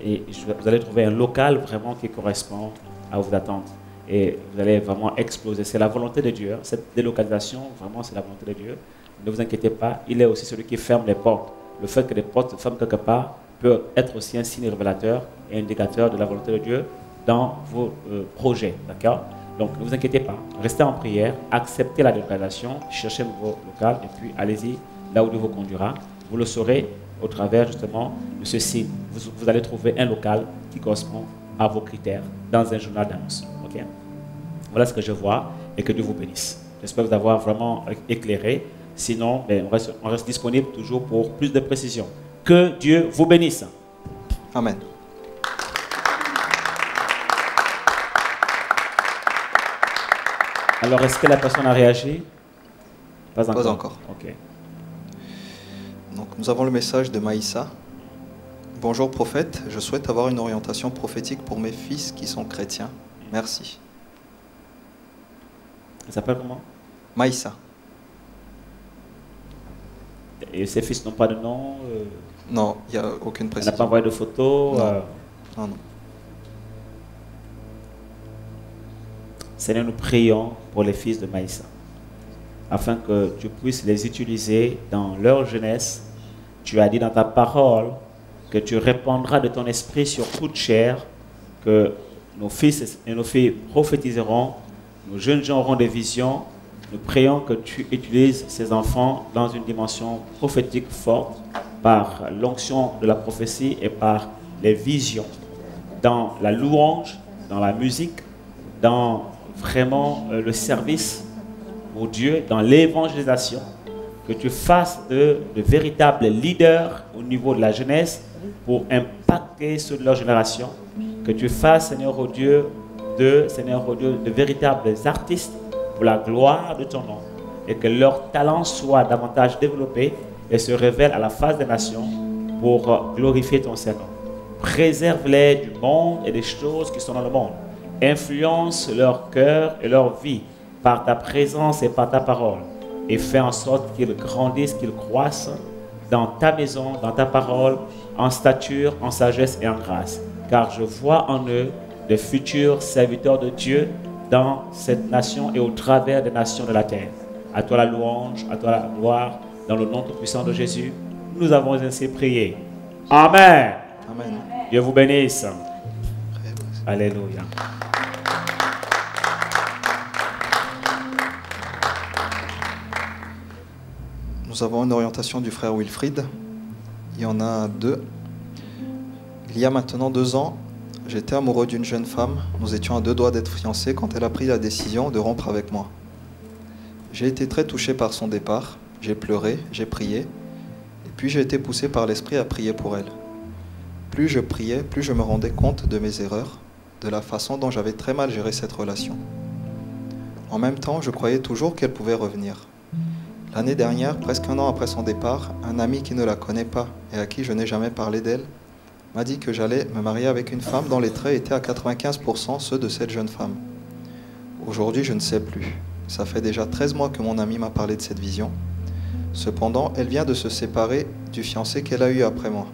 Et vous allez trouver un local vraiment qui correspond à vos attentes. Et vous allez vraiment exploser. C'est la volonté de Dieu. Cette délocalisation, vraiment, c'est la volonté de Dieu. Ne vous inquiétez pas, il est aussi celui qui ferme les portes. Le fait que les portes se ferment quelque part peut être aussi un signe révélateur et indicateur de la volonté de Dieu dans vos projets. D'accord? Donc, ne vous inquiétez pas. Restez en prière, acceptez la délocalisation, cherchez un nouveau local et puis allez-y là où Dieu vous conduira. Vous le saurez au travers justement de ce signe. Vous allez trouver un local qui correspond à vos critères dans un journal d'annonce. Okay? Voilà ce que je vois et que Dieu vous bénisse. J'espère vous avoir vraiment éclairé. Sinon, on reste disponible toujours pour plus de précisions. Que Dieu vous bénisse. Amen. Alors, est-ce que la personne a réagi? Pas encore. Pas encore. Ok. Donc, nous avons le message de Maïssa. Bonjour prophète, je souhaite avoir une orientation prophétique pour mes fils qui sont chrétiens. Merci. Elle s'appelle comment? Maïssa. Et ses fils n'ont pas de nom? Non, il n'y a aucune Elle précision. n'a pas envoyé de photos? Non. Non. Seigneur, nous prions pour les fils de Maïssa, afin que tu puisses les utiliser dans leur jeunesse. Tu as dit dans ta parole que tu répandras de ton esprit sur toute chair, que nos fils et nos filles prophétiseront, nos jeunes gens auront des visions. Nous prions que tu utilises ces enfants dans une dimension prophétique forte, par l'onction de la prophétie et par les visions, dans la louange, dans la musique, dans vraiment le service pour Dieu, dans l'évangélisation, que tu fasses de véritables leaders au niveau de la jeunesse pour impacter sur leur génération, que tu fasses, Seigneur oh Dieu, de véritables artistes pour la gloire de ton nom, et que leur talent soit davantage développé et se révèle à la face des nations pour glorifier ton Seigneur. Préserve-les du monde et des choses qui sont dans le monde. Influence leur cœur et leur vie par ta présence et par ta parole, et fais en sorte qu'ils grandissent, qu'ils croissent dans ta maison, dans ta parole, en stature, en sagesse et en grâce. Car je vois en eux de futurs serviteurs de Dieu dans cette nation et au travers des nations de la terre. À toi la louange, à toi la gloire, dans le nom tout-puissant de Jésus, nous avons ainsi prié. Amen. Amen. Dieu vous bénisse. Alléluia. Nous avons une orientation du frère Wilfried. Il y en a deux. Il y a maintenant 2 ans, j'étais amoureux d'une jeune femme. Nous étions à 2 doigts d'être fiancés quand elle a pris la décision de rompre avec moi. J'ai été très touché par son départ. J'ai pleuré, j'ai prié. Et puis j'ai été poussé par l'Esprit à prier pour elle. Plus je priais, plus je me rendais compte de mes erreurs, de la façon dont j'avais très mal géré cette relation. En même temps, je croyais toujours qu'elle pouvait revenir. L'année dernière, presque 1 an après son départ, un ami qui ne la connaît pas et à qui je n'ai jamais parlé d'elle, m'a dit que j'allais me marier avec une femme dont les traits étaient à 95% ceux de cette jeune femme. Aujourd'hui, je ne sais plus. Ça fait déjà 13 mois que mon ami m'a parlé de cette vision. Cependant, elle vient de se séparer du fiancé qu'elle a eu après moi.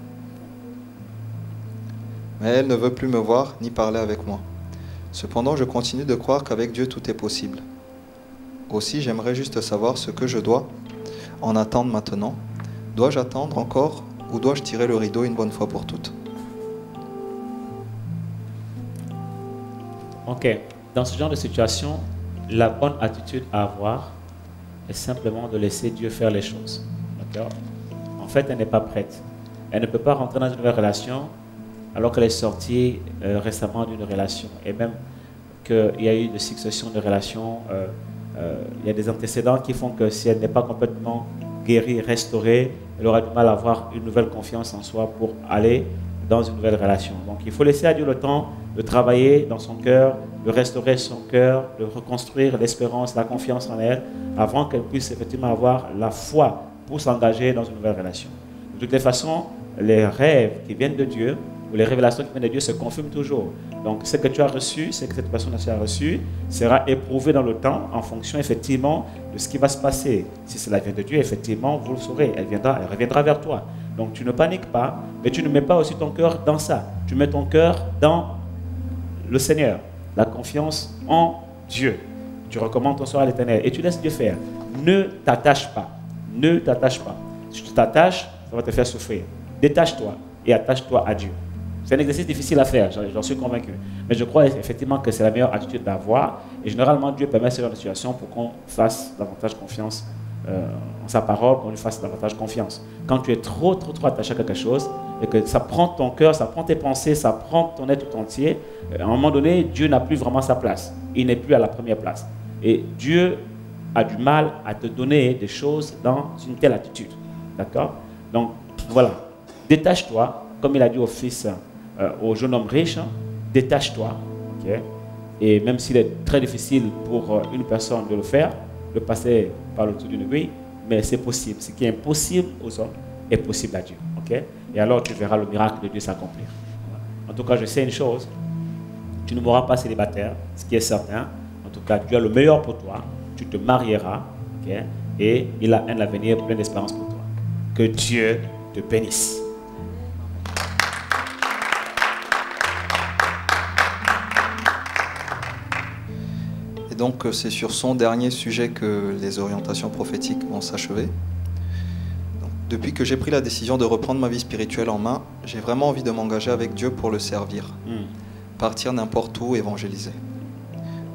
Mais elle ne veut plus me voir ni parler avec moi. Cependant, je continue de croire qu'avec Dieu, tout est possible. Aussi, j'aimerais juste savoir ce que je dois en attendre maintenant. Dois-je attendre encore ou dois-je tirer le rideau une bonne fois pour toutes? Ok. Dans ce genre de situation, la bonne attitude à avoir est simplement de laisser Dieu faire les choses. D'accord? En fait, elle n'est pas prête. Elle ne peut pas rentrer dans une nouvelle relation alors qu'elle est sortie récemment d'une relation. Et même qu'il y a eu des successions de relations, il y a des antécédents qui font que si elle n'est pas complètement guérie, restaurée, elle aura du mal à avoir une nouvelle confiance en soi pour aller dans une nouvelle relation. Donc il faut laisser à Dieu le temps de travailler dans son cœur, de restaurer son cœur, de reconstruire l'espérance, la confiance en elle, avant qu'elle puisse effectivement avoir la foi pour s'engager dans une nouvelle relation. De toutes les façons, les rêves qui viennent de Dieu, ou les révélations qui viennent de Dieu se confirment toujours. Donc ce que tu as reçu, ce que cette personne a reçu, sera éprouvé dans le temps en fonction effectivement de ce qui va se passer. Si cela vient de Dieu, effectivement, vous le saurez, elle reviendra vers toi. Donc tu ne paniques pas, mais tu ne mets pas aussi ton cœur dans ça. Tu mets ton cœur dans le Seigneur, la confiance en Dieu. Tu recommandes ton sort à l'Éternel et tu laisses Dieu faire. Ne t'attache pas. Ne t'attache pas. Si tu t'attaches, ça va te faire souffrir. Détache-toi et attache-toi à Dieu. C'est un exercice difficile à faire, j'en suis convaincu. Mais je crois effectivement que c'est la meilleure attitude d'avoir. Et généralement, Dieu permet ce genre de situation pour qu'on fasse davantage confiance en sa parole, qu'on lui fasse davantage confiance. Quand tu es trop attaché à quelque chose et que ça prend ton cœur, ça prend tes pensées, ça prend ton être tout entier, à un moment donné, Dieu n'a plus vraiment sa place. Il n'est plus à la première place. Et Dieu a du mal à te donner des choses dans une telle attitude. D'accord? Donc, voilà. Détache-toi, comme il a dit au fils, au jeune homme riche, détache-toi. Okay? Et même s'il est très difficile pour une personne de le faire, de passer par le tour d'une aiguille, mais c'est possible. Ce qui est impossible aux hommes est possible à Dieu. Okay? Et alors tu verras le miracle de Dieu s'accomplir. En tout cas, je sais une chose, tu ne mourras pas célibataire, ce qui est certain. En tout cas, Dieu a le meilleur pour toi. Tu te marieras, okay? Et il a un avenir plein d'espérance pour toi. Que Dieu te bénisse. Donc c'est sur son dernier sujet que les orientations prophétiques vont s'achever. Depuis que j'ai pris la décision de reprendre ma vie spirituelle en main, j'ai vraiment envie de m'engager avec Dieu pour le servir. Partir n'importe où, évangéliser.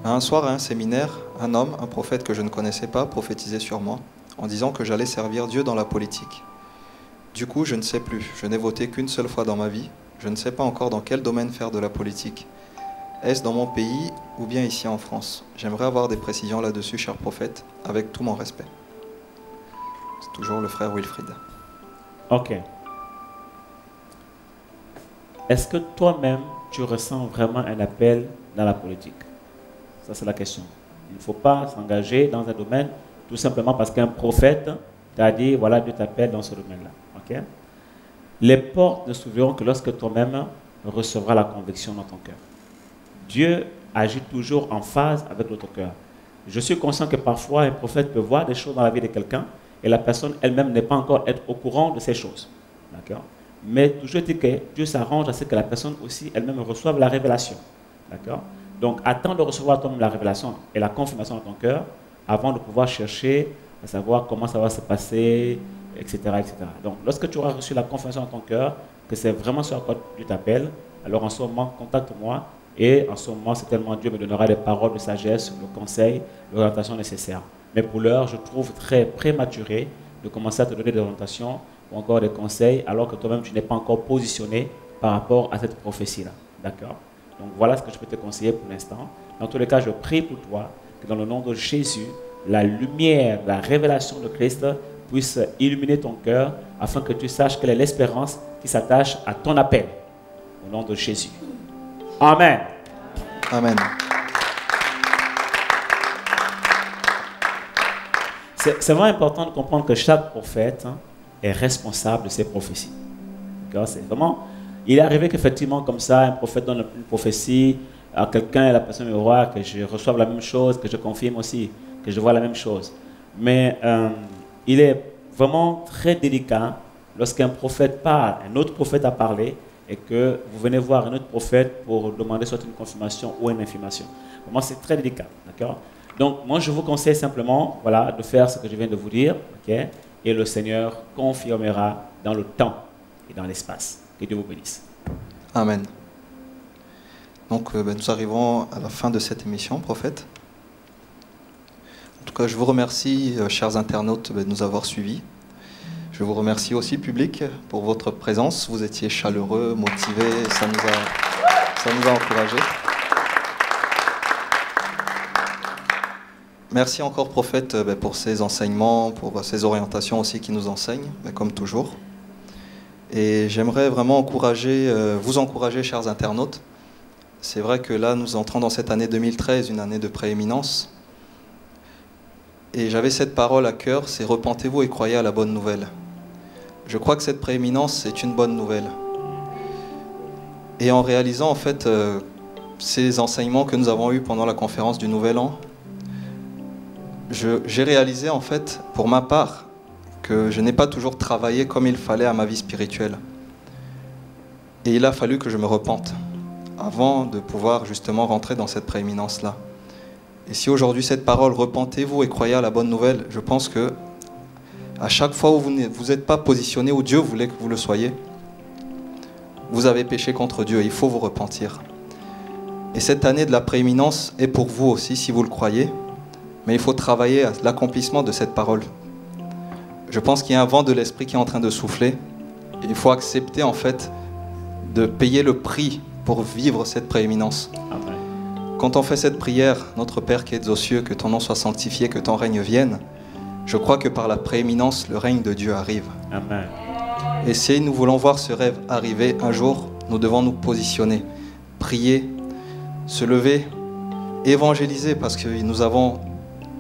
Un soir à un séminaire, un homme, un prophète que je ne connaissais pas, prophétisait sur moi, en disant que j'allais servir Dieu dans la politique. Du coup, je ne sais plus. Je n'ai voté qu'une seule fois dans ma vie. Je ne sais pas encore dans quel domaine faire de la politique. Est-ce dans mon pays ou bien ici en France? J'aimerais avoir des précisions là-dessus, cher prophète, avec tout mon respect. C'est toujours le frère Wilfried. Ok. Est-ce que toi-même, tu ressens vraiment un appel dans la politique? Ça, c'est la question. Il ne faut pas s'engager dans un domaine tout simplement parce qu'un prophète t'a dit, voilà, Dieu t'appelle dans ce domaine-là. Ok? Les portes ne s'ouvriront que lorsque toi-même recevras la conviction dans ton cœur. Dieu agit toujours en phase avec notre cœur. Je suis conscient que parfois un prophète peut voir des choses dans la vie de quelqu'un et la personne elle-même n'est pas encore être au courant de ces choses. D'accord? Mais toujours dit que Dieu s'arrange à ce que la personne aussi elle-même reçoive la révélation. D'accord? Donc attends de recevoir toi-même la révélation et la confirmation dans ton cœur avant de pouvoir chercher à savoir comment ça va se passer, etc., etc. Donc lorsque tu auras reçu la confirmation dans ton cœur que c'est vraiment ce à quoi Dieu t'appelle, alors en ce moment contacte-moi. Et en ce moment, certainement, Dieu me donnera des paroles de sagesse, le conseil, l'orientation nécessaire. Mais pour l'heure, je trouve très prématuré de commencer à te donner des orientations ou encore des conseils, alors que toi-même, tu n'es pas encore positionné par rapport à cette prophétie-là. D'accord? Donc voilà ce que je peux te conseiller pour l'instant. Dans tous les cas, je prie pour toi que dans le nom de Jésus, la lumière, la révélation de Christ puisse illuminer ton cœur afin que tu saches quelle est l'espérance qui s'attache à ton appel. Au nom de Jésus. Amen. Amen. C'est vraiment important de comprendre que chaque prophète est responsable de ses prophéties. C'est vraiment, il est arrivé qu'effectivement, comme ça, un prophète donne une prophétie à quelqu'un et la personne me voit, que je reçoive la même chose, que je confirme aussi, que je vois la même chose. Mais il est vraiment très délicat lorsqu'un prophète parle, un autre prophète a parlé, et que vous venez voir un autre prophète pour demander soit une confirmation ou une infirmation. Vraiment, c'est très délicat, d'accord? Donc, moi, je vous conseille simplement, voilà, de faire ce que je viens de vous dire, ok? Et le Seigneur confirmera dans le temps et dans l'espace. Que Dieu vous bénisse. Amen. Donc, nous arrivons à la fin de cette émission, prophète. En tout cas, je vous remercie, chers internautes, de nous avoir suivis. Je vous remercie aussi, public, pour votre présence. Vous étiez chaleureux, motivés, ça nous a encouragés. Merci encore, prophète, pour ces enseignements, pour ces orientations aussi qui nous enseignent, comme toujours. Et j'aimerais vraiment vous encourager, chers internautes. C'est vrai que là, nous entrons dans cette année 2013, une année de prééminence. Et j'avais cette parole à cœur, c'est « Repentez-vous et croyez à la bonne nouvelle ». Je crois que cette prééminence, c'est une bonne nouvelle. Et en réalisant, en fait, ces enseignements que nous avons eus pendant la conférence du Nouvel An, j'ai réalisé, en fait, pour ma part, que je n'ai pas toujours travaillé comme il fallait à ma vie spirituelle. Et il a fallu que je me repente avant de pouvoir justement rentrer dans cette prééminence-là. Et si aujourd'hui cette parole, repentez-vous et croyez à la bonne nouvelle, je pense que à chaque fois où vous n'êtes pas positionné où Dieu voulait que vous le soyez, vous avez péché contre Dieu et il faut vous repentir. Et cette année de la prééminence est pour vous aussi si vous le croyez, mais il faut travailler à l'accomplissement de cette parole. Je pense qu'il y a un vent de l'esprit qui est en train de souffler et il faut accepter en fait de payer le prix pour vivre cette prééminence. Amen. Quand on fait cette prière, notre Père qui es aux cieux, que ton nom soit sanctifié, que ton règne vienne, je crois que par la prééminence, le règne de Dieu arrive. Amen. Et si nous voulons voir ce rêve arriver un jour, nous devons nous positionner, prier, se lever, évangéliser, parce que nous avons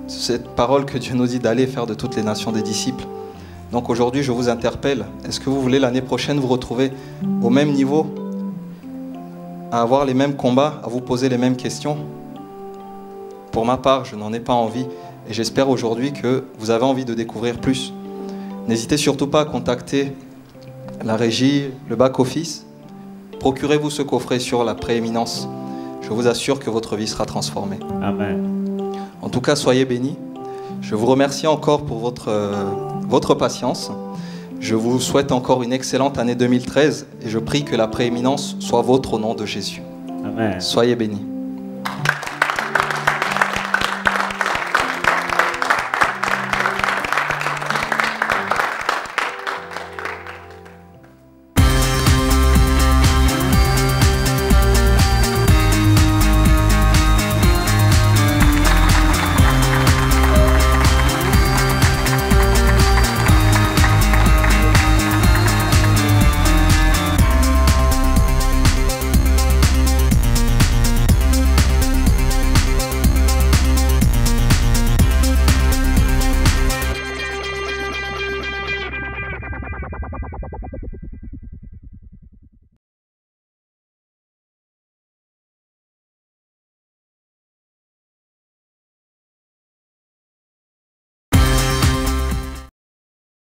cette parole que Dieu nous dit d'aller faire de toutes les nations des disciples. Donc aujourd'hui, je vous interpelle. Est-ce que vous voulez l'année prochaine vous retrouver au même niveau, à avoir les mêmes combats, à vous poser les mêmes questions? Pour ma part, je n'en ai pas envie. Et j'espère aujourd'hui que vous avez envie de découvrir plus. N'hésitez surtout pas à contacter la régie, le back-office. Procurez-vous ce coffret sur la prééminence. Je vous assure que votre vie sera transformée. Amen. En tout cas, soyez bénis. Je vous remercie encore pour votre patience. Je vous souhaite encore une excellente année 2013 et je prie que la prééminence soit vôtre au nom de Jésus. Amen. Soyez bénis.